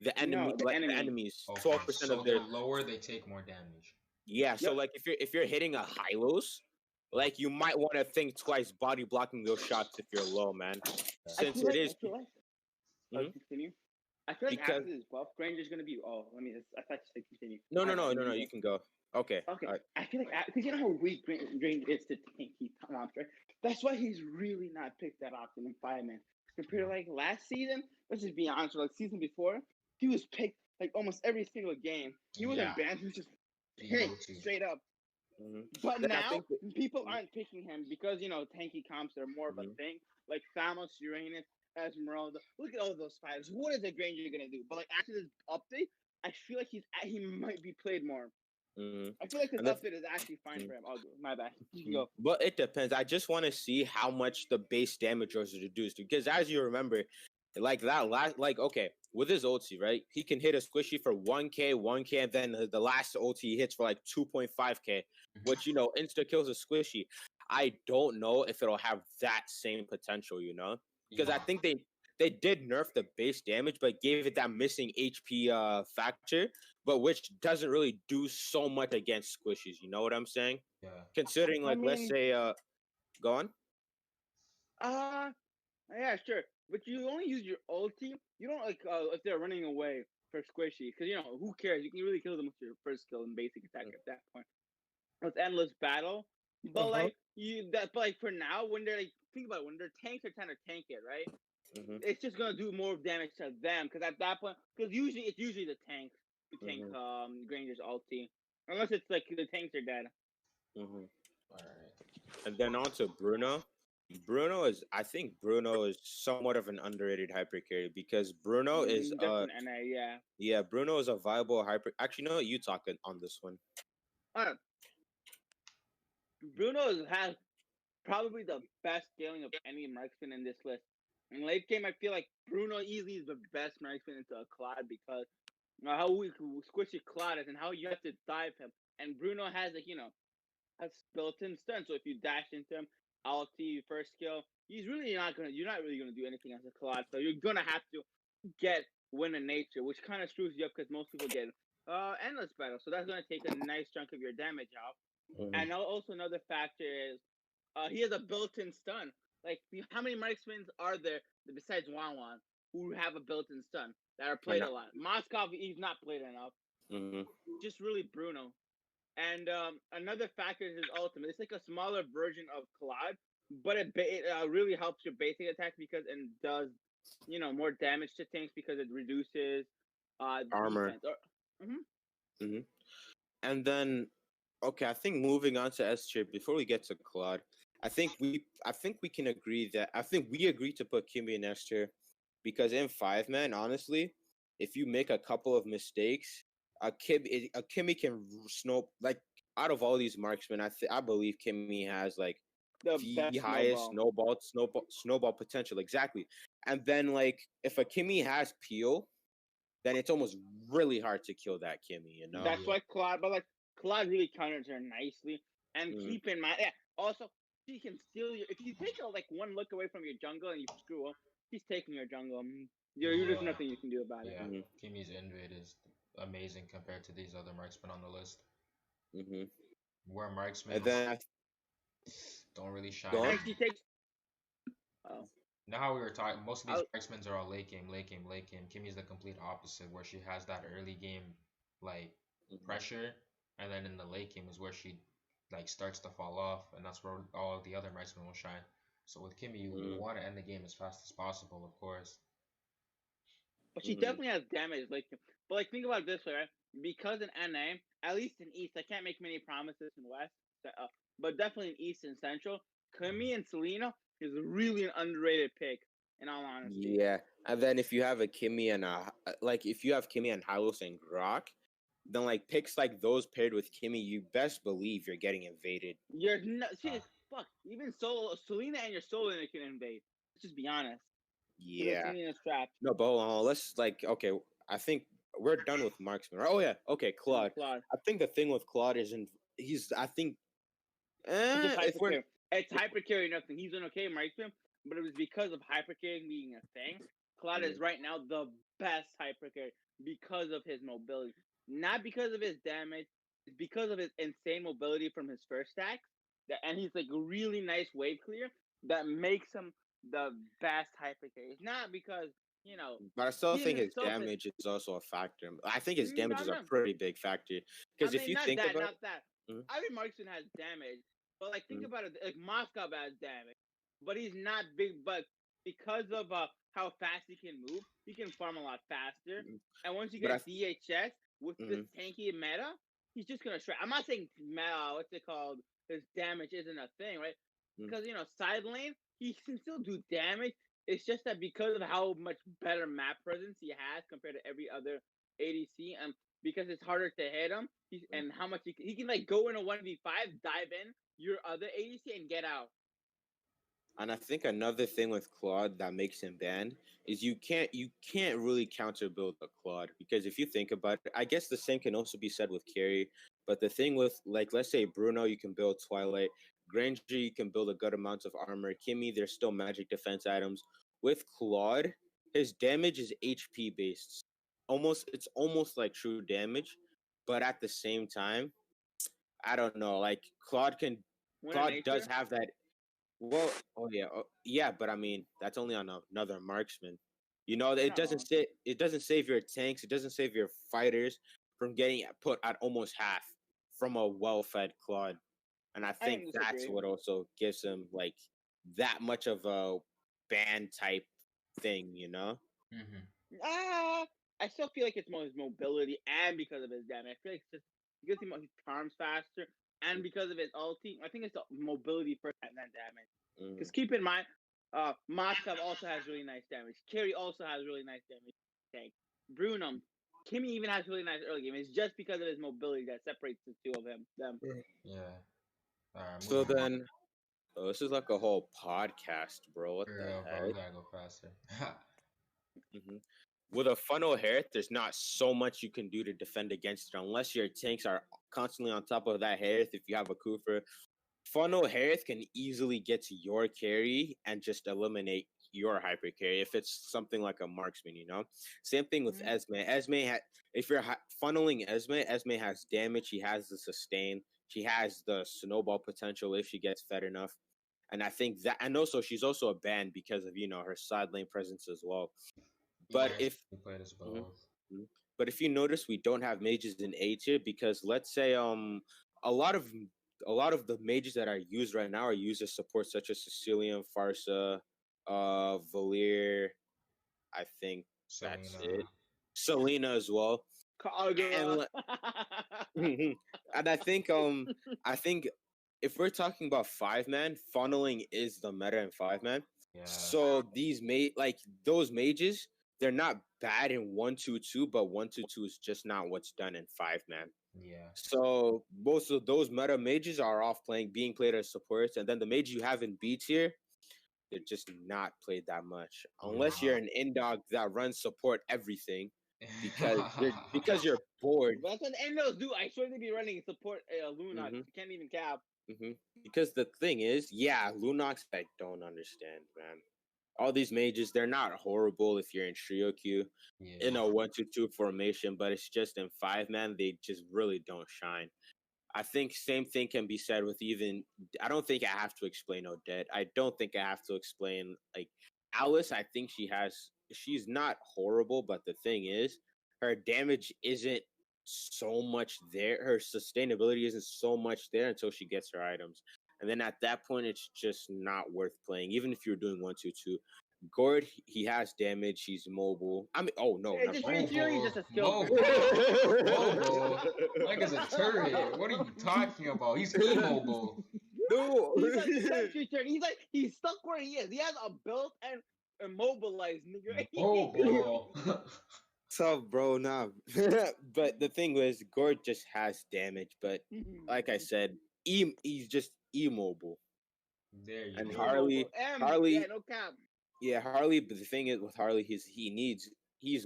The enemy, the enemies. 12% of their lower, they take more damage. Yeah, so like if you're hitting a Hylos, like you might want to think twice body blocking those shots if you're low, man. Since it is. Continue. I feel like after this buff, Granger's gonna be. Oh, I thought you said continue. No. You can go. Okay. Right. I feel like because you know how weak Granger is to tanky monster. That's why he's really not picked that often in 5-man compared to like last season. Let's just be honest. Like season before, he was picked like almost every single game. He wasn't banned. He was just picked straight up. But now people aren't picking him because tanky comps are more of a thing. Like Thanos, Uranus, Esmeralda. Look at all those fighters. What is a Granger gonna do? But like after this update, I feel like he might be played more. I feel like this update is actually fine for him. I'll go. My bad. You can go. But it depends. I just want to see how much the base damage was reduced because as you remember, like that last, okay, with his ulti, right? He can hit a squishy for 1k, and then the last ulti he hits for like 2.5k, which insta kills a squishy. I don't know if it'll have that same potential, because I think they did nerf the base damage, but gave it that missing HP factor, but which doesn't really do so much against squishies. You know what I'm saying? Yeah. Considering let's say, go on. Yeah, sure. But you only use your ulti. You don't if they're running away for squishy, because who cares? You can really kill them with your first skill and basic attack at that point. It's endless battle. But for now, when they're think about it, when their tanks are trying to tank it, right? It's just gonna do more damage to them because at that point, because it's usually the tank Granger's ulti, unless it's like the tanks are dead. All right. And then on to Bruno. I think Bruno is somewhat of an underrated hyper carry because Bruno is NA, yeah, Bruno is a viable hyper. Actually, no, you talk on this one. Bruno has probably the best scaling of any marksman in this list. In late game, I feel like Bruno easily is the best marksman into a Claude because how squishy Claude is and how you have to dive him. And Bruno has has built-in stun. So if you dash into him, ulti, first skill, you're not really gonna do anything as a Claude. So you're gonna have to win in nature, which kind of screws you up because most people get endless battle. So that's gonna take a nice chunk of your damage off. And also another factor is he has a built-in stun. Like, how many marksmen are there besides Wan who have a built-in stun that are played a lot? Moskov, he's not played enough. Just really Bruno. And another factor is his ultimate. It's like a smaller version of Claude, but it really helps your basic attack because it does more damage to tanks because it reduces Armor. defense. And then, okay, I think moving on to S tier before we get to Claude, I think we can agree that I think we agree to put Kimmy in S tier because in 5-man, honestly, if you make a couple of mistakes, a Kimmy can snow like out of all these marksmen. I believe Kimmy has like The the best highest snowball potential exactly. And then like if a Kimmy has peel, then it's almost really hard to kill that Kimmy, you know? That's why Claude, but like Claude really counters her nicely. And keep in mind, also she can steal you if you take like one look away from your jungle and you screw up. She's taking your jungle. There's nothing you can do about it. Yeah, Kimmy's invade is amazing compared to these other marksmen on the list. Where marksmen don't really shine. And she takes. Oh. Now how we were talking, most of these marksmen are all late game. Kimmy's the complete opposite, where she has that early game like pressure, and then in the late game is where she like starts to fall off, and that's where all the other marksmen will shine. So with Kimmy, you want to end the game as fast as possible, of course. But she definitely has damage. But like think about it this way, right? Because in NA, at least in East, I can't make many promises in West, but definitely in East and Central, Kimmy and Selena is really an underrated pick. In all honesty. Yeah, and then if you have a Kimmy and if you have Kimmy and Hylos and Grok, then like picks like those paired with Kimmy, you best believe you're getting invaded. You're not. Fuck. Even Selena and your Solina can invade. Let's just be honest. Yeah. Trapped. No, but hold on. Let's okay. I think we're done with marksman. Right? Oh yeah. Okay, Claude. I think the thing with Claude is I think. It's hyper carry nothing. He's an okay marksman, but it was because of hyper carry being a thing. Claude is right now the best hyper carry because of his mobility, not because of his damage. It's because of his insane mobility from his first stack. And he's like a really nice wave clear that makes him the best hyper carry. It's not because But I still think his damage is also a factor. I think his damage is a pretty big factor because if you think about every marksman has damage, but like think about it, like Moscow has damage, but he's not big. But because of how fast he can move, he can farm a lot faster. And once you get DHS with this tanky meta, he's just gonna shred. I'm not saying what's it called? His damage isn't a thing, right? Because side lane he can still do damage. It's just that because of how much better map presence he has compared to every other ADC, and because it's harder to hit him, and how much he can like go in a 1v5, dive in your other ADC and get out. And I think another thing with Claude that makes him banned is you can't really counter build a Claude because if you think about it, I guess the same can also be said with carry. But the thing with like let's say Bruno, you can build Twilight. Granger, you can build a good amount of armor. Kimmy, there's still magic defense items. With Claude, his damage is HP based. It's almost like true damage, but at the same time, I don't know. Like Claude does have that. Well, yeah, but I mean that's only on another marksman. It doesn't save your tanks. It doesn't save your fighters from getting put at almost half from a well-fed Claude. And I think that's what also gives him like that much of a band type thing, I still feel like it's more his mobility and because of his damage. I feel like it's just because he farms faster and because of his ulti. I think it's the mobility first and then damage. Because keep in mind, Moskov also has really nice damage. Carry also has really nice damage. Okay. Bruno, Kimmy even has really nice early game. It's just because of his mobility that separates the two of them. Yeah. So then, this is like a whole podcast, bro. What the heck? Bro, we gotta go faster. With a funnel Harith, there's not so much you can do to defend against it unless your tanks are constantly on top of that Harith. If you have a Kufa, funnel Harith can easily get to your carry and just eliminate your hyper carry if it's something like a marksman, Same thing with Esme. If you're funneling Esme has damage. She has the sustain. She has the snowball potential if she gets fed enough. And I think that, and also she's also a ban because of her side lane presence as well. But but if you notice, we don't have mages in A tier because let's say a lot of the mages that are used right now are used as support, such as Sicilian, Farsa, Valir, I think that's Selena. it. Selena as well. And, and I think if we're talking about 5-man, funneling is the meta in 5-man. Yeah. So those mages, they're not bad in 1-2-2, but 1-2-2 is just not what's done in 5-man. Yeah. So most of those meta mages are being played as supports, and then the mage you have in B tier, they're just not played that much unless you're an in-dog that runs support everything because you're bored. That's what Endos do. I swear they be running support Lunox. You can't even cap. Because the thing is, Lunox, I don't understand, man. All these mages, they're not horrible if you're in trio queue in a 1-2-2 formation, but it's just in 5-man, they just really don't shine. I think same thing can be said with I don't think I have to explain Odette. I don't think I have to explain Alice. I think she's not horrible, but the thing is, her damage isn't so much there. Her sustainability isn't so much there until she gets her items. And then at that point, it's just not worth playing, even if you're doing 1-2-2. Gord, he has damage. He's mobile. I mean, oh no, it's just a skill. Mobile. Like as a turret. What are you talking about? He's immobile. No, he's stuck where he is. He has a built and immobilized nigga. Mobile. So, bro, nah. But the thing was, Gord just has damage. But like I said, he's just immobile. There you and go. Harley, yeah, no cap. Yeah, Harley. But the thing is with Harley, he's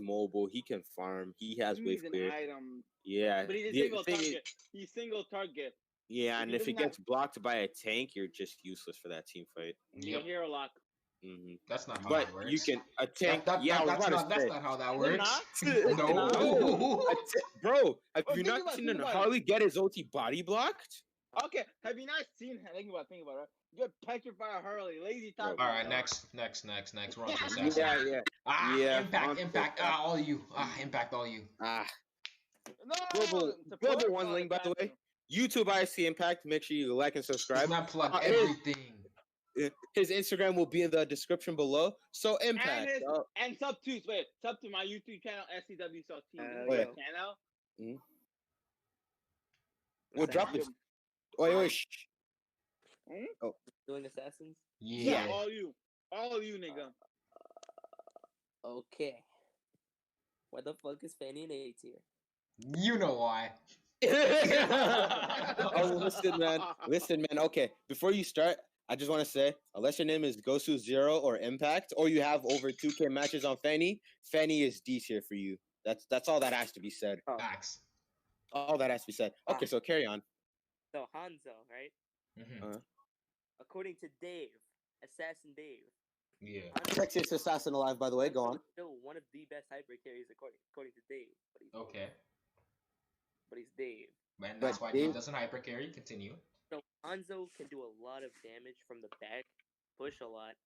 mobile. He can farm. He has wave clear. Item. Yeah, but he's a single target. He's single target. Yeah, and if he gets blocked by a tank, you're just useless for that team fight. Yep. Hero lock. That's not how that works. You can a tank. That's not how that works. No, bro. Have you not seen Harley get his ulti body blocked? Okay, have you not seen? Think about it. Good petrified Harley, lazy top. All right, next. We're on to assassin. Yeah. Impact. All you. Impact all you. No. Global one link, by the way. YouTube IC Impact. Make sure you like and subscribe. Not plug everything. His Instagram will be in the description below. So Impact and sub to my YouTube channel SCW Sultinie channel. We'll drop it. Wait. Oh, doing assassins? Yeah, all you, nigga. Okay. Why the fuck is Fanny in A tier? You know why. Listen, man. Okay, before you start, I just want to say, unless your name is Gosu Zero or Impact, or you have over 2K matches on Fanny is D tier for you. That's all that has to be said. Facts. All that has to be said. Okay, so carry on. So Hanzo, right? According to Dave, Assassin Dave. Yeah. Sexiest assassin alive, by the way. Go on. Still one of the best hyper carries according to Dave. But he's Dave. Man, that's why Dave doesn't hyper carry. Continue. So Hanzo can do a lot of damage from the back, push a lot.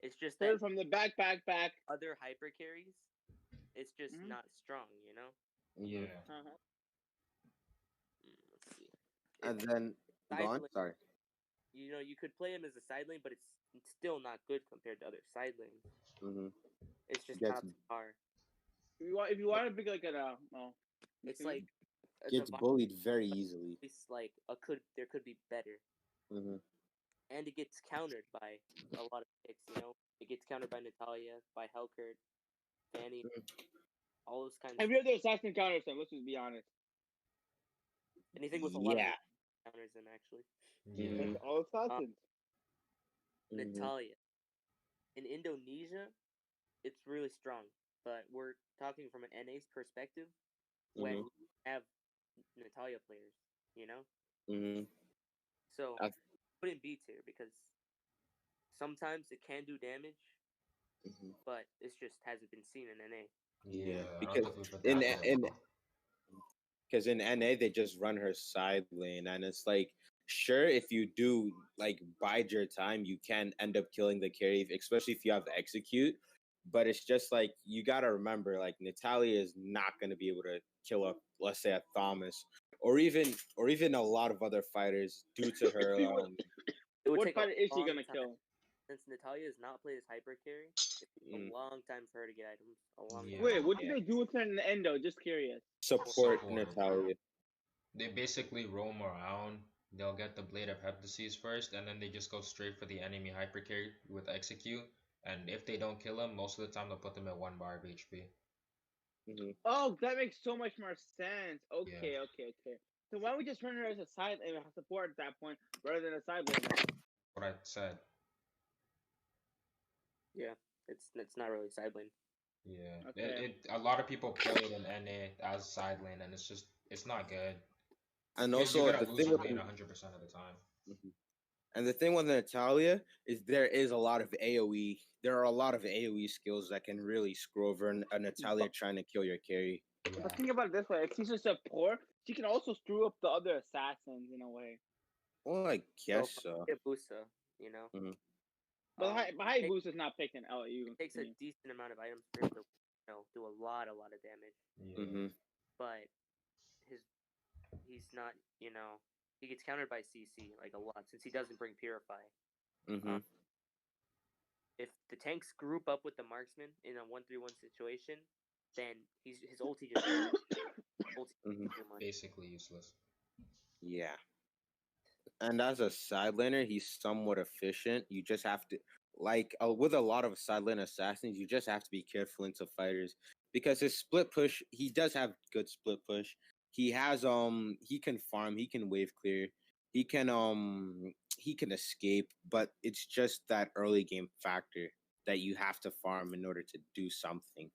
It's just that from the back. Other hyper carries, it's just not strong, you know. Yeah. Let's see. And then go on. Sorry. You know, you could play him as a side lane, but it's still not good compared to other side lanes. It's just not par. If you want to be like it's like gets bullied very easily. It's like there could be better. And it gets countered by a lot of picks. You know, it gets countered by Natalia, by Hellkurt, Fanny, all those kinds. Have you heard the assassin counters him? Let's just be honest. Anything with a lot of counters him, actually. Yeah. All assassins. Natalia. In Indonesia, it's really strong, but we're talking from an NA's perspective when you have Natalia players, you know? So, put in B tier because sometimes it can do damage, but it just hasn't been seen in NA. Yeah, because in NA they just run her side lane, and it's like, sure, if you do like bide your time, you can end up killing the carry, especially if you have execute. But it's just like you gotta remember, like Natalia is not gonna be able to kill a, let's say, a Thomas, or even a lot of other fighters due to her. What fighter is she gonna kill? since Natalia has not played as hyper carry, it's a long time for her to get items. A long time. Wait, what do they do with her in the end though? Just curious. Support Natalia. They basically roam around. They'll get the Blade of Heptases first, and then they just go straight for the enemy hyper carry with execute. And if they don't kill him, most of the time they'll put them at 1 bar of HP. Oh, that makes so much more sense. Yeah. Okay. So why don't we just run her as a side support at that point rather than a side laner? What I said. Yeah, it's not really side lane. Yeah. Okay. A lot of people play it in NA as side lane, and it's not good. And also the thing with lane 100% of the time. And the thing with Natalia is there is a lot of AoE. There are a lot of AoE skills that can really screw over a Natalia trying to kill your carry. Yeah. But think about it this way: if she's a support, she can also screw up the other assassins in a way. Well, I guess so. Busa, you know. But Hayabusa is not picked in LU. It takes a decent amount of items for him to, do a lot of damage. Yeah. But he's not, he gets countered by CC like a lot since he doesn't bring Purify. If the tanks group up with the marksman in a 1-3-1 situation, then his ulti just basically useless. Yeah. And as a side laner, he's somewhat efficient. You just have to, with a lot of side lane assassins, you just have to be careful into fighters because his split push, he does have good split push. He has he can farm, he can wave clear, he can escape, but it's just that early game factor that you have to farm in order to do something.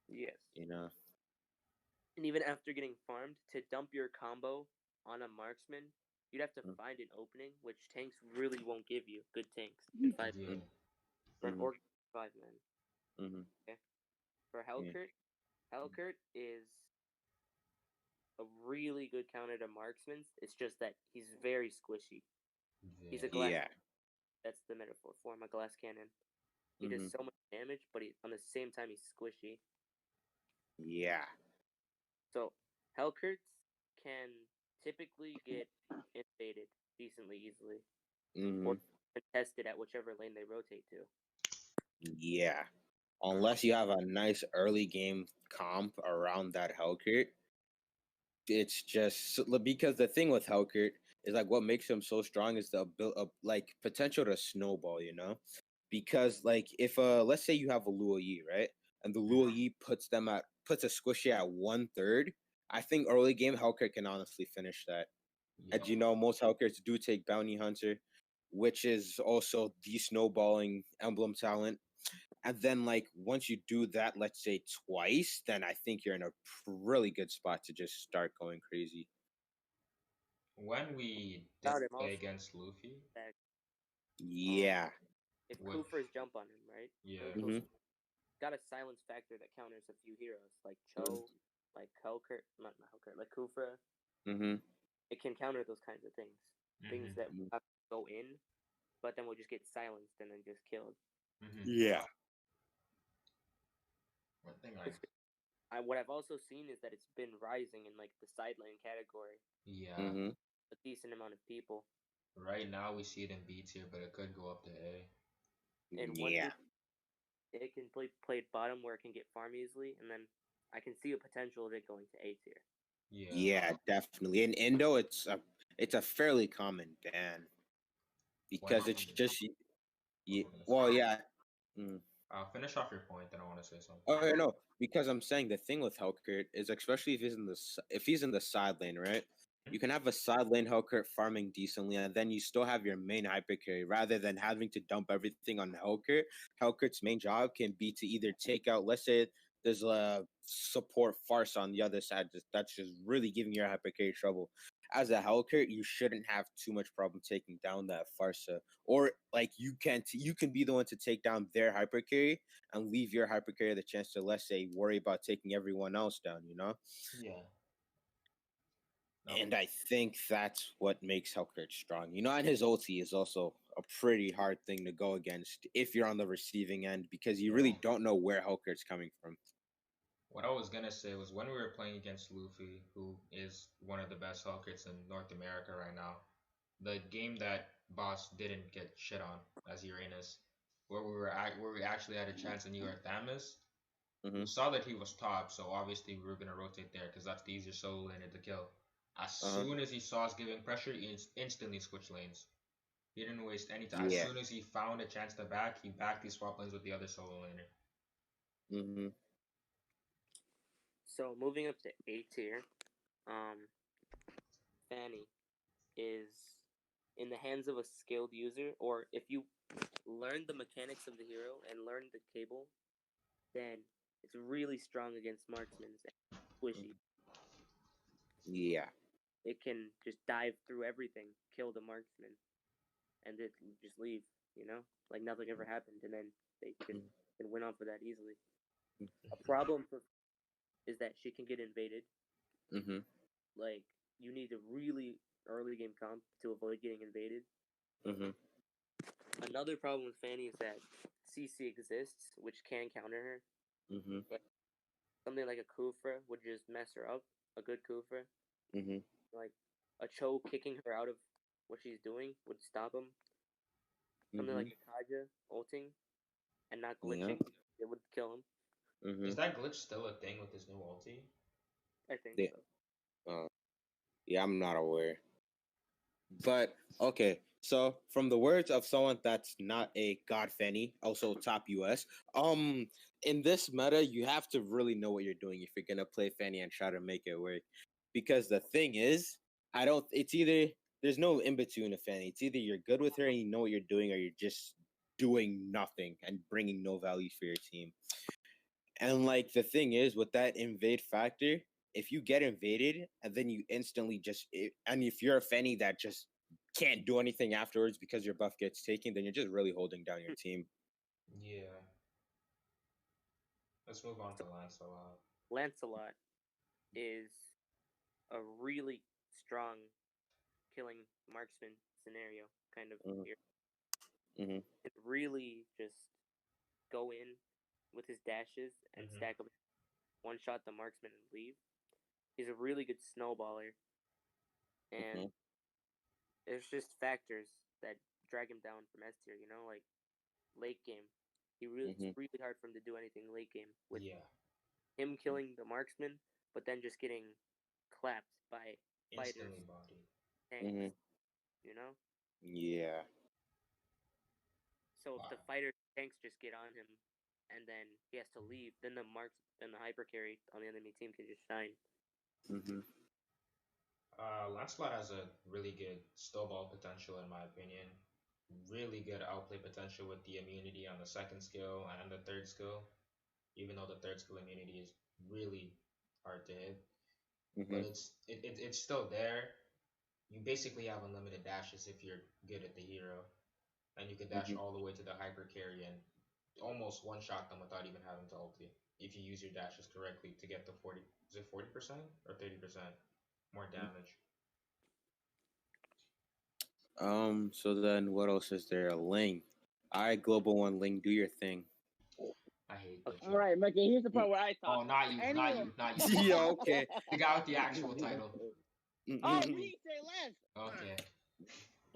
Yes. And even after getting farmed, to dump your combo on a marksman, you'd have to find an opening, which tanks really won't give you. Good tanks. For an orc 5-man. Okay. For Hellkurt, Hellkurt is a really good counter to marksmen. It's just that he's very squishy. He's a glass. That's the metaphor for him, a glass cannon. He does so much damage, but on the same time he's squishy. Yeah. So Hellkurts can typically get invaded decently easily, or contested at whichever lane they rotate to. Yeah, unless you have a nice early game comp around that Hellkurt, it's just because the thing with Hellkurt is what makes him so strong is the potential to snowball, because if let's say you have a Luo Yi, right, and the Luo Yi puts a squishy at 1/3, I think early game Hellkurt can honestly finish that. As you know, most Hellkurts do take Bounty Hunter, which is also the snowballing emblem talent. And then once you do that, let's say twice, then I think you're in a really good spot to just start going crazy. When we did play against Luffy, if Kufra's jump on him, right? Yeah. Got a silence factor that counters a few heroes like Cho, like Hellkurt, not Hellkurt, like Kufra. It can counter those kinds of things. Things that have to go in, but then we'll just get silenced and then just killed. Yeah. One thing what I've also seen is that it's been rising in the side lane category. Yeah. A decent amount of people. Right now we see it in B tier, but it could go up to A. And it can play bottom where it can get farm easily, and then I can see a potential of it going to A tier. Yeah, definitely. In Indo, it's a fairly common ban because it's just Finish off your point, then I want to say something. Oh no, because I'm saying the thing with Hellkurt is especially if he's in the side lane, right? You can have a side lane Hellkurt farming decently, and then you still have your main hyper carry rather than having to dump everything on Hellkurt. Hellkurt's main job can be to either take out, let's say there's a support farce on the other side that's just really giving your hyper carry trouble. As a Hellkurt, you shouldn't have too much problem taking down that Farsa, or you can be the one to take down their hyper carry and leave your hyper carry the chance to, let's say, worry about taking everyone else down. Yeah. And I think that's what makes Hellkurt strong. And his ulti is also a pretty hard thing to go against if you're on the receiving end because you really don't know where Hellkurt's coming from. What I was gonna say was when we were playing against Luffy, who is one of the best Hellkurts in North America right now, the game that Boss didn't get shit on as Uranus, where we actually had a chance in New York Thamus. We Mm-hmm. saw that he was top, so obviously we were gonna rotate there because that's the easiest solo laner to kill. As Uh-huh. soon as he saw us giving pressure, he instantly switched lanes. He didn't waste any time. As Yeah. soon as he found a chance to back, he backed these swap lanes with the other solo laner. Mm-hmm. So moving up to A tier, Fanny is in the hands of a skilled user, or if you learn the mechanics of the hero and learn the cable, then it's really strong against marksmen and squishy. Yeah. It can just dive through everything, kill the marksman, and it just leave. Like nothing ever happened, and then they can win off of that easily. A problem is that she can get invaded. Mm-hmm. Like you need a really early game comp to avoid getting invaded. Mm-hmm. Another problem with Fanny is that CC exists, which can counter her. Mm-hmm. But something like a Kufra would just mess her up. A good Kufra. Mm-hmm. Like a Cho kicking her out of what she's doing would stop him. Something like a Kaja ulting and not glitching, it would kill him. Mm-hmm. Is that glitch still a thing with this new ulti? I think Yeah. so. Yeah, I'm not aware. But okay, so from the words of someone that's not a God Fanny, also top US, in this meta, you have to really know what you're doing if you're gonna play Fanny and try to make it work. Because the thing is, it's either there's no in between a Fanny. It's either you're good with her and you know what you're doing, or you're just doing nothing and bringing no value for your team. And like the thing is, with that invade factor, if you get invaded and then you instantly and if you're a Fanny that just can't do anything afterwards because your buff gets taken, then you're just really holding down your team. Yeah. Let's move on to Lancelot. Lancelot is a really strong killing marksman scenario kind of here. Mm-hmm. It really just go in with his dashes and stack up, one shot the marksman and leave. He's a really good snowballer, and there's just factors that drag him down from S tier. Like late game, it's really hard for him to do anything late game with him killing the marksman, but then just getting clapped by fighters, instantly body. tanks. Yeah. So if the fighter tanks just get on him, and then he has to leave, then the hyper carry on the enemy team can just shine. Lancelot has a really good snowball potential in my opinion. Really good outplay potential with the immunity on the second skill and the third skill. Even though the third skill immunity is really hard to hit, but it's still there. You basically have unlimited dashes if you're good at the hero, and you can dash all the way to the hyper carry and almost one shot them without even having to ulti if you use your dashes correctly to get the 40. Is it 40% or 30% more damage? So then what else is there? A Ling. All right, Global One Ling, do your thing. I hate glitching. All right, Mickey, here's the part where I talk. Oh, not you, not you, not you. Yeah, okay. The guy with the actual title. Oh, we say less. Okay.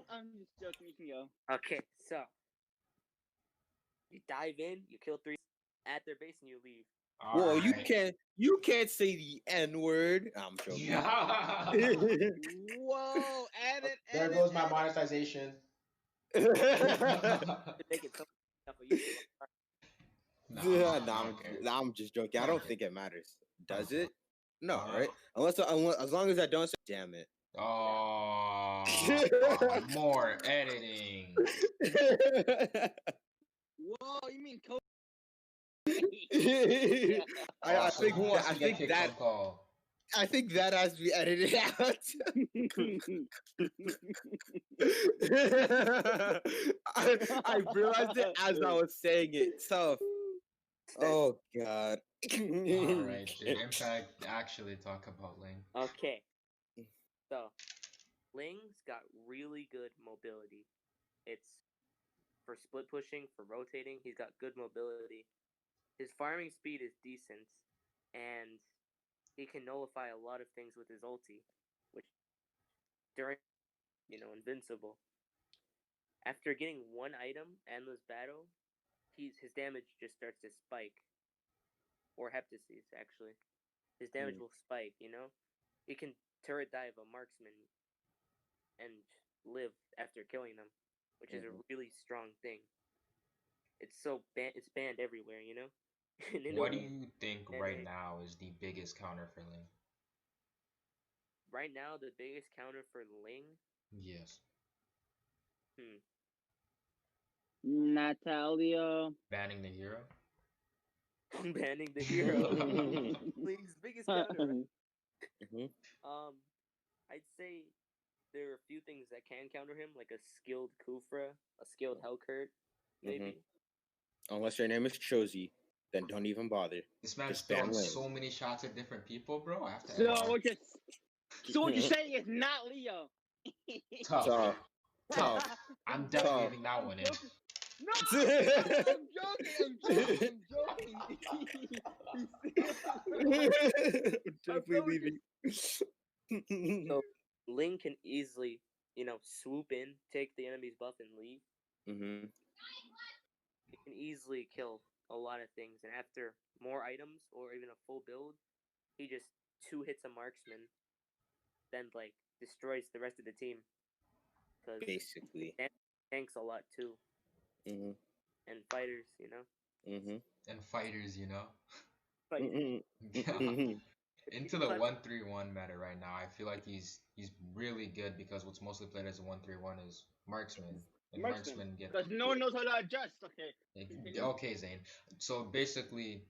I'm just joking. You can go. Okay, so you dive in, you kill 3 at their base, and you leave. Whoa, you can't say the N-word. I'm joking. Yeah. Whoa, edit. There goes my monetization. I'm just joking. I don't think it matters. Does it? No, right? As long as I don't say, damn it. Oh, more editing. Whoa, you mean Kobe? I think that has to be edited out. I realized it as I was saying it. So, oh god. All right, did Impact actually talk about Ling? Okay. So, Ling's got really good mobility. It's for split pushing, for rotating. He's got good mobility. His farming speed is decent, and he can nullify a lot of things with his ulti, which during invincible. After getting one item, Endless Battle, his damage just starts to spike, or heptacies actually. His damage will spike. He can turret dive a marksman and live after killing them, which is a really strong thing. It's banned everywhere. What do you think right now is the biggest counter for Ling? Right now, the biggest counter for Ling? Yes. Natalia. Banning the hero? Banning the hero. Ling's biggest counter. I'd say there are a few things that can counter him, like a skilled Kufra, a skilled Hellcurt, maybe. Unless your name is Chozy, then don't even bother. This man's throwing so many shots at different people, bro. I have to. So what you're saying is not Leo. Tough. I'm definitely leaving that one in. No, I'm joking. Definitely leaving. So Ling can easily, swoop in, take the enemy's buff, and leave. He can easily kill a lot of things, and after more items or even a full build, he just 2 hits a marksman, then destroys the rest of the team. Basically, tanks a lot too. And fighters, And fighters, Fighters. Into the 1-3-1 meta right now, I feel like he's really good because what's mostly played as a 1-3-1 is marksman. And marksman get because no one knows how to adjust. Okay, Zane. So basically,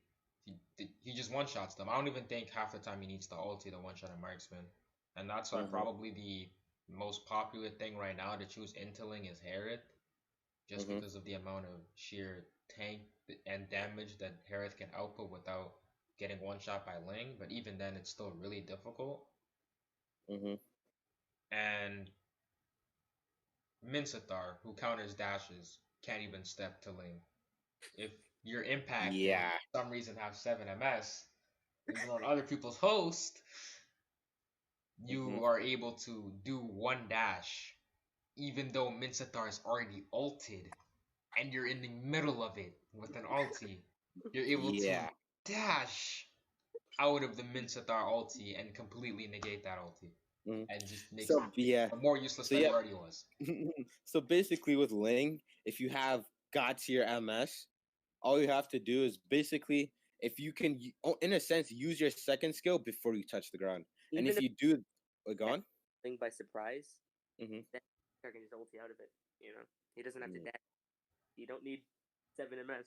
he just one shots them. I don't even think half the time he needs the ulti to one shot a marksman, and that's why probably the most popular thing right now to choose Intiling is Harith, just because of the amount of sheer tank and damage that Harith can output without getting one shot by Ling. But even then, it's still really difficult. And Minsathar, who counters dashes, can't even step to Ling. If your impact for some reason have 7 MS, and then on other people's host, you are able to do one dash, even though Minsathar is already ulted, and you're in the middle of it with an ulti. You're able to dash out of the Minsathar ulti and completely negate that ulti. And just makes it more useless than it already was. So basically with Ling, if you have God tier MS, all you have to do is basically, if you can, in a sense, use your second skill before you touch the ground. Even and if you do, go on. Ling by surprise, then you can just ulti out of it. He doesn't have to dash. You don't need 7 MS.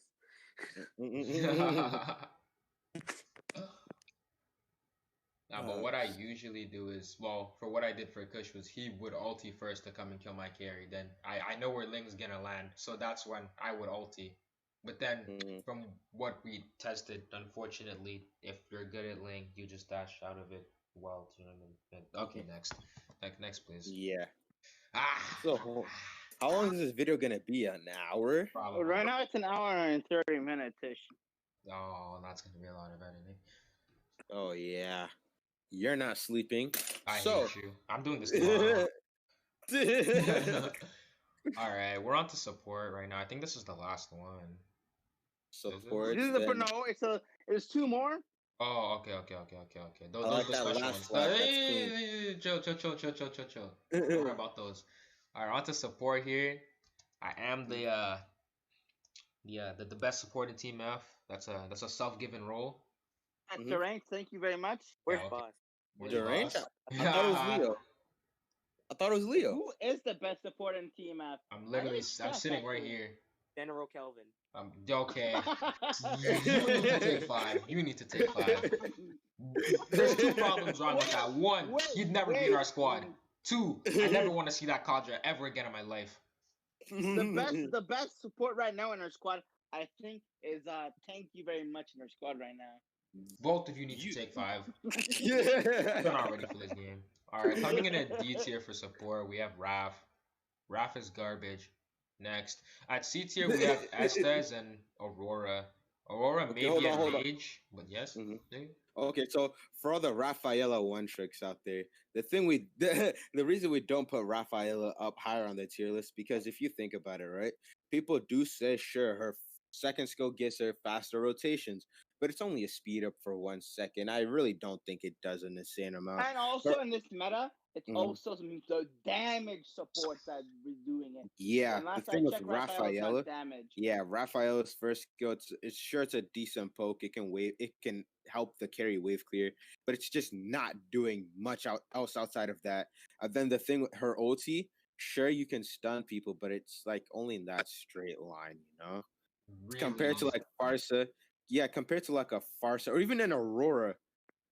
But what I usually do is, for what I did for Kush was he would ulti first to come and kill my carry. Then I know where Ling's gonna land, so that's when I would ulti. But then from what we tested, unfortunately, if you're good at Ling, you just dash out of it. Well, okay, next please. Yeah. So how long is this video gonna be? An hour? Probably. Right now it's an hour and 30 minutes ish. Oh, that's gonna be a lot of editing. Oh yeah. You're not sleeping. I hate you. I'm doing this tomorrow. Alright, we're on to support right now. I think this is the last one. Support. This is it's 2 more. Oh, okay. Those are the special ones. Hey, chill. Don't worry about those. Alright, on to support here. I am the best support in Team F. That's a self-given role. Derange, thank you very much. Where's boss? Derange? I thought it was Leo. Who is the best support in Team F? I'm sitting right here. General Kelvin. Okay. You need to take 5. There's 2 problems wrong with that. 1, he'd never be in our squad. 2, I never want to see that Kadra ever again in my life. The best support right now in our squad, I think, is thank you very much in our squad right now. Both of you need to take 5. You're not ready for this game. Alright, coming in at D tier for support, we have Raph. Raph is garbage. Next. At C tier, we have Estes and Aurora. Aurora may be a mage, but yes. Okay, so for all the Rafaela one tricks out there, the reason we don't put Rafaela up higher on the tier list, because if you think about it, right, people do say, sure, her Second skill gives her faster rotations, but it's only a speed up for 1 second. I really don't think it does an insane amount. And also in this meta, it's also the damage supports that be doing it. Yeah, and last the thing I with checked, Raphael's not damage. yeah, Raphael's first skill, it's sure it's a decent poke. It can help the carry wave clear, but it's just not doing much else outside of that. Then the thing with her ulti, sure you can stun people, but it's like only in that straight line, Really compared to like Farsa. Yeah, compared to like a Farsa or even an Aurora,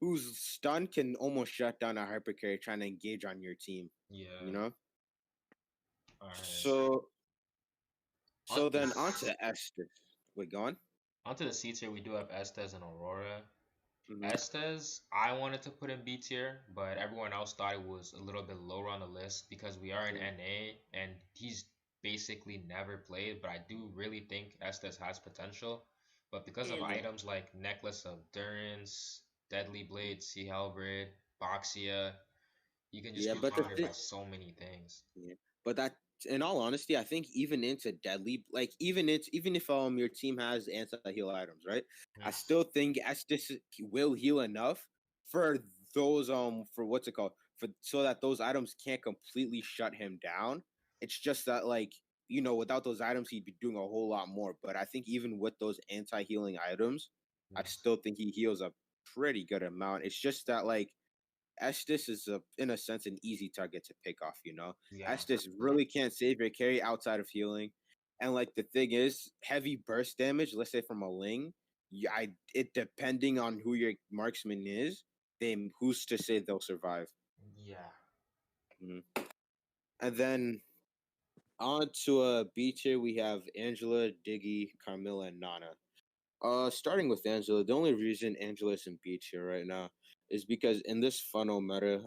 whose stun can almost shut down a hyper carry trying to engage on your team. Yeah. All right. So then onto Estes. Wait, go on. Onto the C tier, we do have Estes and Aurora. Estes, I wanted to put in B tier, but everyone else thought it was a little bit lower on the list because we are in NA and he's basically never played. But I do really think Estes has potential. But because of items like Necklace of Durance, Deadly Blade, Sea Halberd, Boxia, you can just be countered by so many things. Yeah. But that, in all honesty, I think even into deadly, like even if your team has anti-heal items, right? I still think Estes will heal enough for those for what's it called, for so that those items can't completely shut him down. It's just that like without those items he'd be doing a whole lot more. But I think even with those anti-healing items, I still think he heals a pretty good amount. It's just that like Estes is in a sense an easy target to pick off. Estes really can't save your carry outside of healing, and like the thing is, heavy burst damage. Let's say from a ling, it depending on who your marksman is, then who's to say they'll survive? Yeah. And then on to a B tier, we have Angela, Diggy, Carmilla, and Nana. Starting with Angela, the only reason Angela is in B tier right now is because in this funnel meta,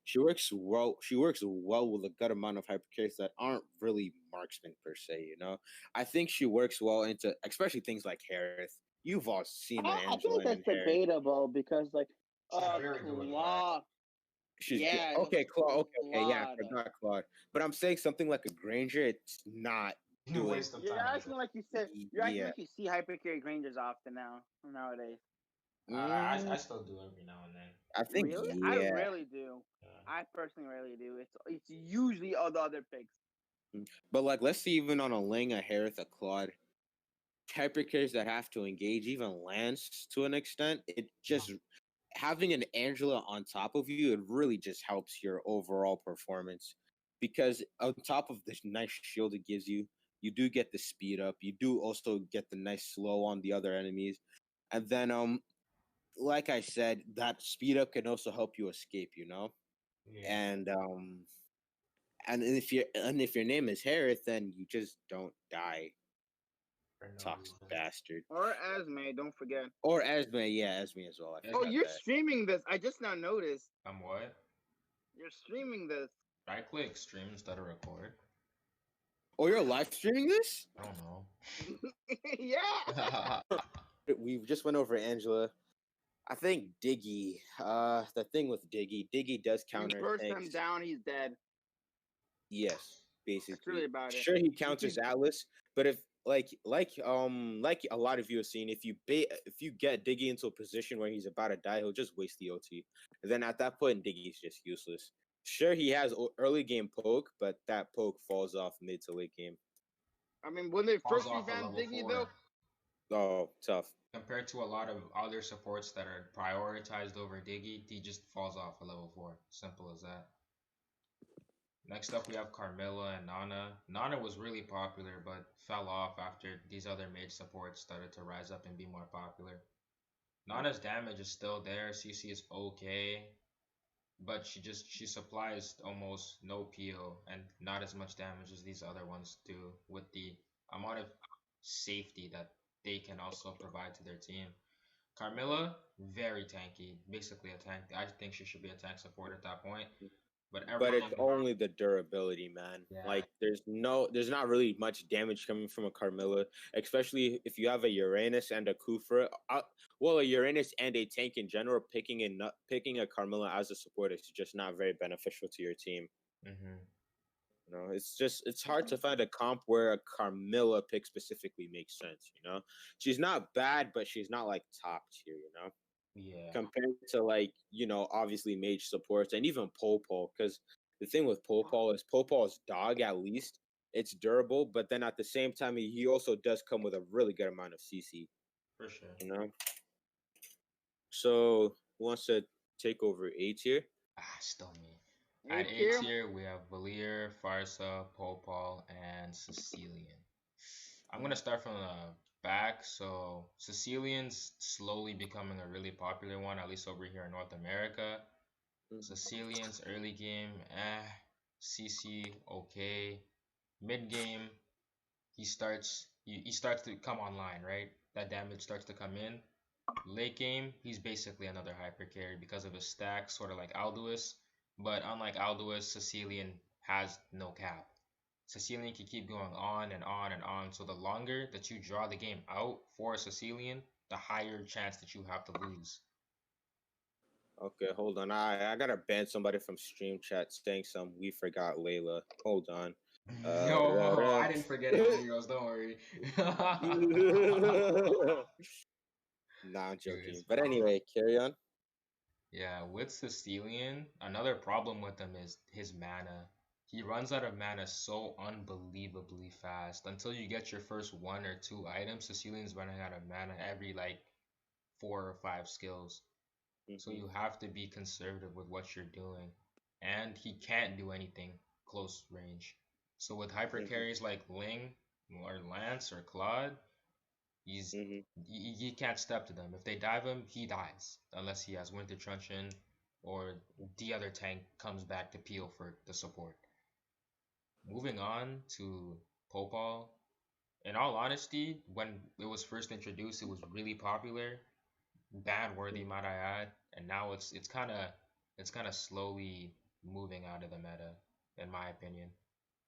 she works well. She works well with a good amount of hypercarries that aren't really marksmen per se. I think she works well into especially things like Harith. You've all seen an Angela. I feel like that's debatable because like Claude. She's okay, Claude. Okay, yeah, I forgot Claude. But I'm saying something like a Granger, it's not doing. You're acting like you said. You're acting like you see hypercarry Grangers often nowadays. I still do every now and then. I think really? I rarely do. I personally rarely do. It's usually all the other picks. But like, let's see, even on a Ling, a Harith, a Claude, hypercarries that have to engage, even Lance to an extent, it just having an Angela on top of you, it really just helps your overall performance. Because on top of the nice shield it gives you, you do get the speed up. You do also get the nice slow on the other enemies. And then like I said, that speed up can also help you escape, And if your name is Harith, then you just don't die. Toxic bastard. Or Esme, don't forget. Or Esme, yeah, Esme as well. You're streaming this. I just now noticed. I'm what? You're streaming this. I click stream instead of record. Oh, you're live streaming this? I don't know. Yeah. We just went over Angela. I think Diggy. The thing with Diggy does counter. You burst him down, he's dead. Yes, basically. That's really about it. Sure, he counters Atlas, but if like a lot of you have seen, if you get Diggy into a position where he's about to die, he'll just waste the OT. And then at that point, Diggy's just useless. Sure, he has early game poke, but that poke falls off mid to late game. I mean, when they first revamped Diggy, though. Oh, tough. Compared to a lot of other supports that are prioritized over Diggy, he just falls off a level 4. Simple as that. Next up, we have Carmilla and Nana. Nana was really popular, but fell off after these other mage supports started to rise up and be more popular. Nana's damage is still there. CC is okay, but she supplies almost no PO and not as much damage as these other ones do with the amount of safety that they can also provide to their team. Carmilla, very tanky, basically a tank. I think she should be a tank support at that point. But it's only the durability, man. Yeah. Like there's not really much damage coming from a Carmilla, especially if you have a Uranus and a Kufra. Well, a Uranus and a tank in general, picking a Carmilla as a support is just not very beneficial to your team. It's hard to find a comp where a Carmilla pick specifically makes sense. She's not bad, but she's not like top tier. Yeah. Compared to like obviously mage supports and even Popol, because the thing with Popol is Popol's dog at least it's durable, but then at the same time he also does come with a really good amount of CC. For sure. So who wants to take over A tier? Still me. At A A tier. tier, we have Valier, Farsa, Popal, and Sicilian. I'm gonna start from the back. So Sicilian's slowly becoming a really popular one, at least over here in North America. Sicilian's early game, CC okay. Mid game, he starts to come online, right? That damage starts to come in. Late game, he's basically another hyper carry because of his stack, sort of like Alduis. But unlike Alduis, Sicilian has no cap. Sicilian can keep going on and on and on. So the longer that you draw the game out for a Sicilian, the higher chance that you have to lose. Okay, hold on. I gotta ban somebody from stream chat saying some we forgot Layla. Hold on. No, I didn't forget no heroes. Don't worry. Nah, I'm joking. But anyway, carry on. Yeah, with Sicilian, another problem with him is his mana. He runs out of mana so unbelievably fast. Until you get your first one or two items, Sicilian's running out of mana every like 4 or 5 skills. So you have to be conservative with what you're doing. And he can't do anything close range. So with hyper carries like Ling or Lance or Claude, he can't step to them. If they dive him, he dies unless he has Winter Truncheon or the other tank comes back to peel for the support. Moving on to Popal. In all honesty, when it was first introduced, it was really popular, ban worthy, might I add, and now it's kind of slowly moving out of the meta, in my opinion.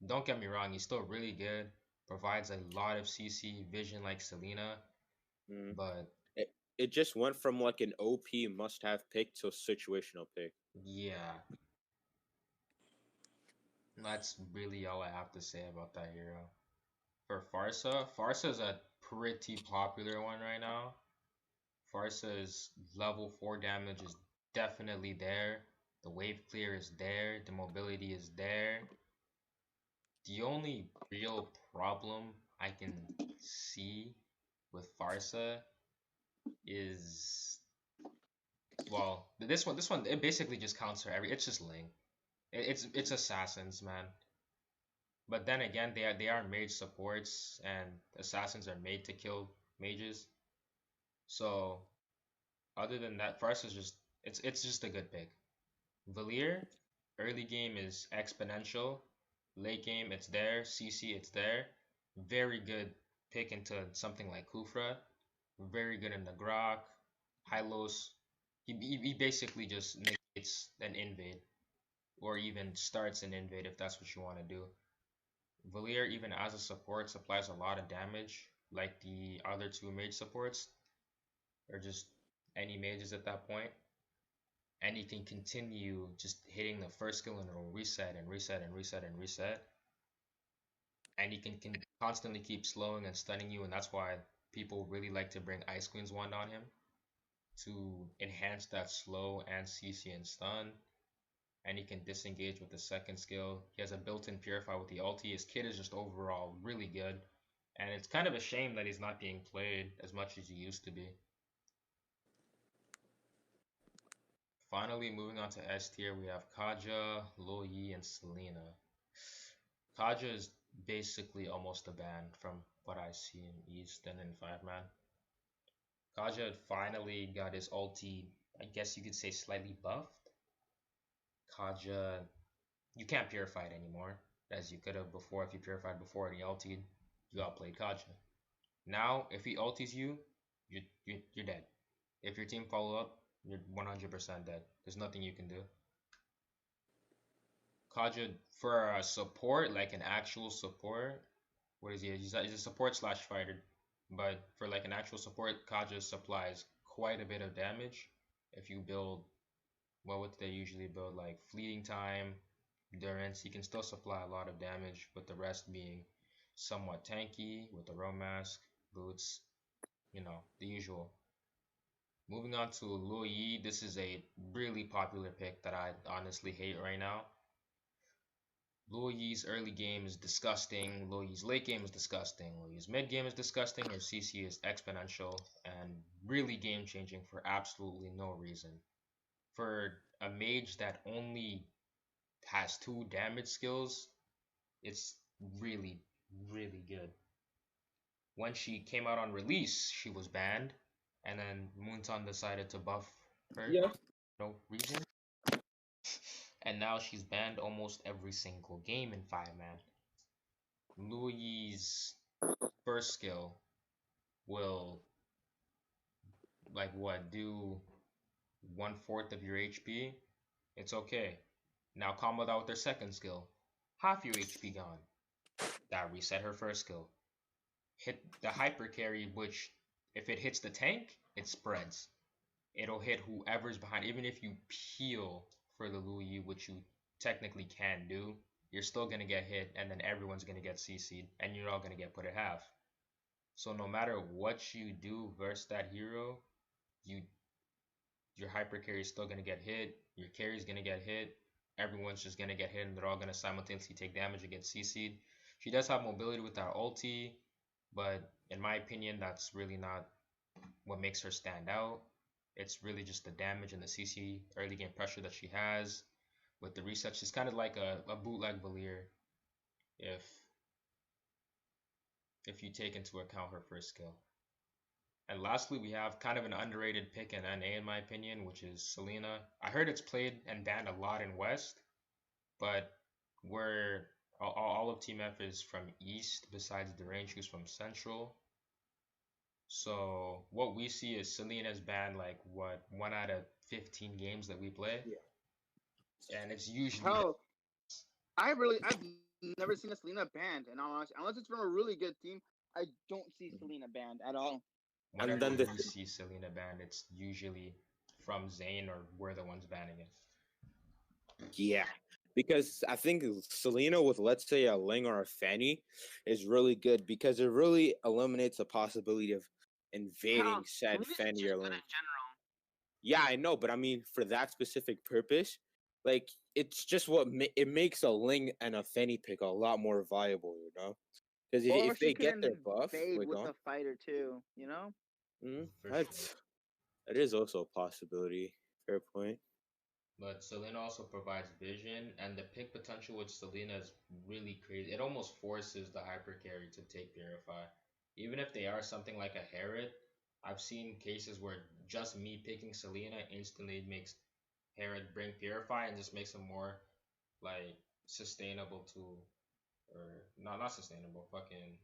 Don't get me wrong, he's still really good, provides a lot of CC vision like Selena, but it just went from like an OP must-have pick to a situational pick. yeah, that's really all I have to say about that hero. For Farsa is a pretty popular one right now. Farsa's level 4 damage is definitely there. The wave clear is there. The mobility is there. The only real problem I can see with Farsa is, well, this one it basically just counts for every. It's just Ling. It's assassins, man. But then again, they are mage supports, and assassins are made to kill mages. So other than that, Farsa is it's just a good pick. Valier, early game is exponential. Late game, it's there. CC, it's there. Very good pick into something like Kufra. Very good in the Grok. Hylos. He basically just negates an invade. Or even starts an invade if that's what you want to do. Valier, even as a support, supplies a lot of damage. Like the other two mage supports. Or just any mages at that point. And he can continue just hitting the first skill and it'll reset and reset and reset and reset. And he can constantly keep slowing and stunning you, and that's why people really like to bring Ice Queen's Wand on him to enhance that slow and CC and stun. And he can disengage with the second skill. He has a built-in Purify with the ulti. His kit is just overall really good. And it's kind of a shame that he's not being played as much as he used to be. Finally, moving on to S tier, we have Kaja, Lo Yi, and Selena. Kaja is basically almost a ban from what I see in East and in 5-man. Kaja finally got his ulti, I guess you could say slightly buffed. Kaja, you can't purify it anymore, as you could have before. If you purified before and he ultied, you outplayed Kaja. Now, if he ultis you, you're dead. If your team follow up, you're 100% dead. There's nothing you can do. Kaja, for a support, like an actual support, what is he? He's a support slash fighter. But for like an actual support, Kaja supplies quite a bit of damage. If you build, what would they usually build? Like Fleeting Time, Durance, he can still supply a lot of damage, with the rest being somewhat tanky with the Row Mask, boots, the usual. Moving on to Luo Yi, this is a really popular pick that I honestly hate right now. Luo Yi's early game is disgusting. Luo Yi's late game is disgusting. Luo Yi's mid game is disgusting. Her CC is exponential and really game changing for absolutely no reason. For a mage that only has 2 damage skills, it's really, really good. When she came out on release, she was banned, and then Moonton decided to buff her. Yeah. No reason. And now she's banned almost every single game in 5-man. Luo Yi's first skill will do 1/4 of your HP. It's okay. Now combo that with her second skill. Half your HP gone. That reset her first skill. Hit the hyper carry, which if it hits the tank, it spreads. It'll hit whoever's behind. Even if you peel for the Luo Yi, which you technically can do, you're still gonna get hit, and then everyone's gonna get CC'd, and you're all gonna get put at half. So no matter what you do versus that hero, your hyper carry is still gonna get hit, your carry is gonna get hit, everyone's just gonna get hit, and they're all gonna simultaneously take damage and get CC'd. She does have mobility with that ulti, but in my opinion, that's really not what makes her stand out. It's really just the damage and the CC early game pressure that she has. With the reset, she's kind of like a bootleg Valier if you take into account her first skill. And lastly, we have kind of an underrated pick in NA, in my opinion, which is Selena. I heard it's played and banned a lot in West, but where all of Team F is from East, besides Derange, who's from Central. So what we see is Selena's banned 1 out of 15 games that we play. Yeah. And it's usually I've never seen a Selena banned, and unless it's from a really good team, I don't see Selena banned at all. Whenever you see Selena banned, it's usually from Zane or we're the ones banning it. Yeah, because I think Selena with, let's say, a Ling or a Fanny is really good because it really eliminates the possibility of invading said Fanny or Ling. In general. Yeah, I know, but I mean, for that specific purpose, it's just it makes a Ling and a Fanny pick a lot more viable, Because if they get their buff, with a fighter too, that is also a possibility. Fair point. But Selena also provides vision, and the pick potential with Selena is really crazy. It almost forces the hyper carry to take Purify. Even if they are something like a Herod, I've seen cases where just me picking Selena instantly makes Herod bring Purify and just makes him more sustainable or not sustainable, fucking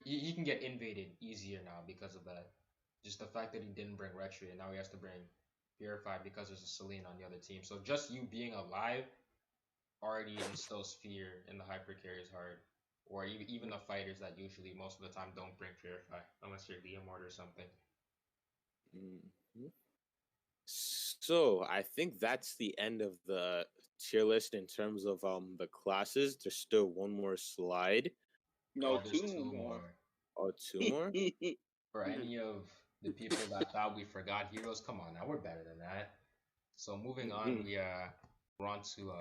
he can get invaded easier now because of that. Just the fact that he didn't bring Retry and now he has to bring Purify because there's a Selena on the other team. So just you being alive already instills fear in the hyper carries hard. Or even the fighters that usually most of the time don't bring Purify unless you're Leomord or something. Mm-hmm. So I think that's the end of the tier list in terms of the classes. There's still one more slide. No, there's two more. Oh, 2 more? For any of the people that thought we forgot heroes, come on now, we're better than that. So moving on, we're on to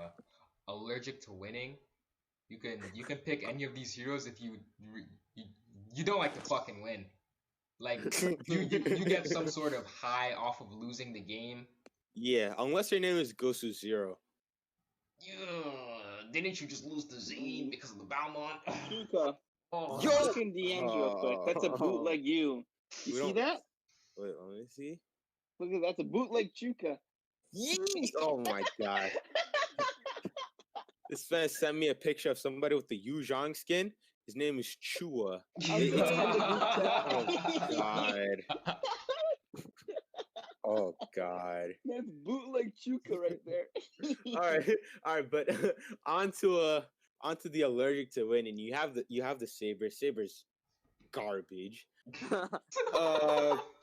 allergic to winning. You can pick any of these heroes if you don't like to fucking win. You get some sort of high off of losing the game. Yeah, unless your name is Gosu Zero. Didn't you just lose to Zane because of the Balmont? Chuka. Yo, can Derange real quick. That's a bootleg you. You see that? Wait, let me see. Look at that's a bootleg Chuka. Oh my god. This man sent me a picture of somebody with the Yu Zhang skin. His name is Chua. Oh god. Oh god. That's bootleg Chuka right there. all right, but onto the allergic to win, and you have the Saber. Saber's garbage.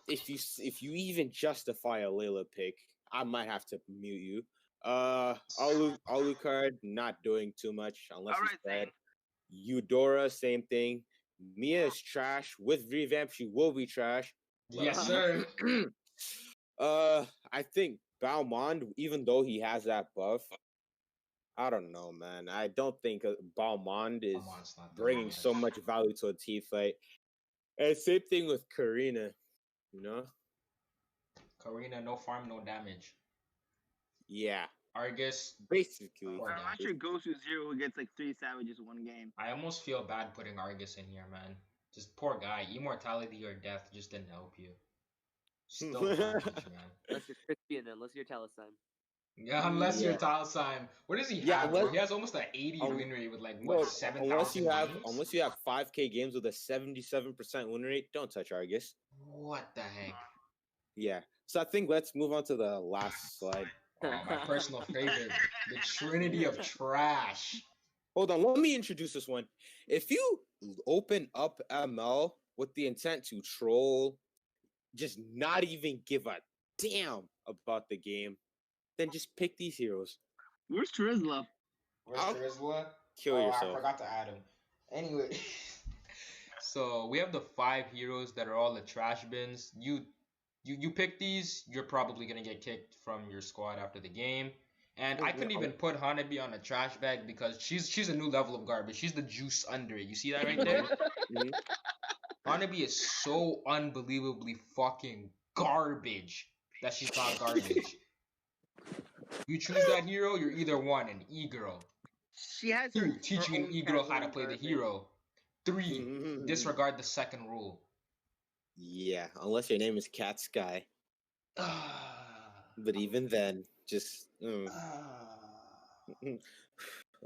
If you even justify a Layla pick, I might have to mute you. Alucard not doing too much unless he's dead. Eudora, same thing. Mia is trash. With revamp, she will be trash. Yes, sir. I think Balmond, even though he has that buff, I don't know, man. I don't think Balmond is bringing so much value to a team fight. And same thing with Karina, you know? Karina, no farm, no damage. Yeah. Argus, basically. Unless your Gosu Zero who gets like 3 savages one game. I almost feel bad putting Argus in here, man. Just poor guy. Immortality or death just didn't help you. Still garbage, man. Unless you're Crispian, unless you're Talissime. Yeah, unless you're Talissime. What does he have, bro? He has almost an 80 win rate with like, what, 7,000 Unless you have 5K games with a 77% win rate, don't touch Argus. What the heck? Yeah. So I think let's move on to the last slide. Oh, my personal favorite. The Trinity of Trash. Hold on, let me introduce this one. If you open up ML with the intent to troll, just not even give a damn about the game, then just pick these heroes. Where's Terizla? Terizla? Kill yourself. I forgot to add him. Anyway, so we have the 5 heroes that are all the trash bins. You pick these, you're probably gonna get kicked from your squad after the game. And I couldn't even put Hanabi on a trash bag because she's a new level of garbage. She's the juice under it. You see that right there? Hanabi is so unbelievably fucking garbage that she's not garbage. You choose that hero, you're either 1, an e-girl. She has 2, teaching an e-girl how to play the hero. 3, disregard the second rule. Yeah, unless your name is Cat Sky. But even then, just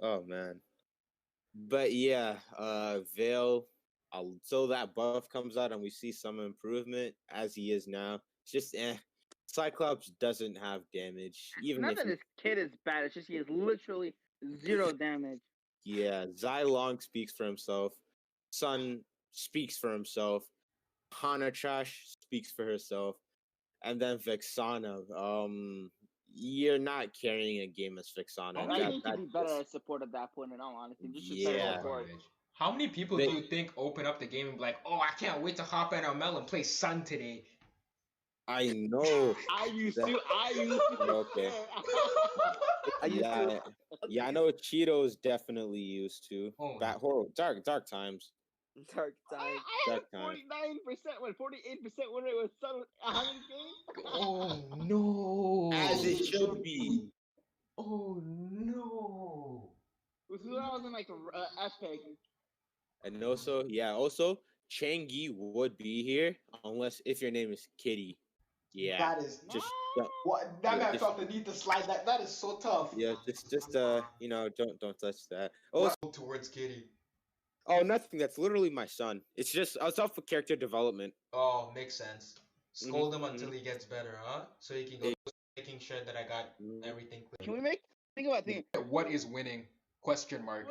oh man. But yeah, Vale. Until that buff comes out and we see some improvement as he is now, it's just Cyclops doesn't have damage. Even not if that his kid is bad, it's just he has literally 0 damage. Yeah, Zylong speaks for himself. Sun speaks for himself. Hana Trash speaks for herself. And then Vexana. You're not carrying a game as Vexana. I need to be better at support at that point, in all honesty. How many people do you think open up the game and be like, oh, I can't wait to hop in ML and play Sun today? I know. I used to. Okay. Yeah, I know Cheetos definitely used to. Dark times. Dark times. I had 49%, 48% win rate with Sun game. Oh no. As it should be. Oh no. This is when I was in like FPEG. And also, Changi would be here unless if your name is Kitty. Yeah. That is just what that man felt the need to slide that. That is so tough. Yeah, just don't touch that. Also towards Kitty. Oh, nothing. That's literally my son. It's just I was off for character development. Oh, makes sense. Scold him until he gets better, huh? So he can go making sure that I got everything clear. Can we think about things? What is winning? Question mark.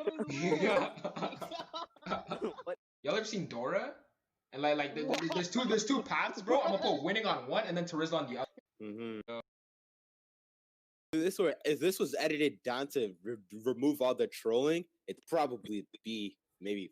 Y'all ever seen Dora? And like there's two paths, bro. I'm gonna put winning on one and then Terizla on the other. If this was edited down to remove all the trolling, it'd probably be maybe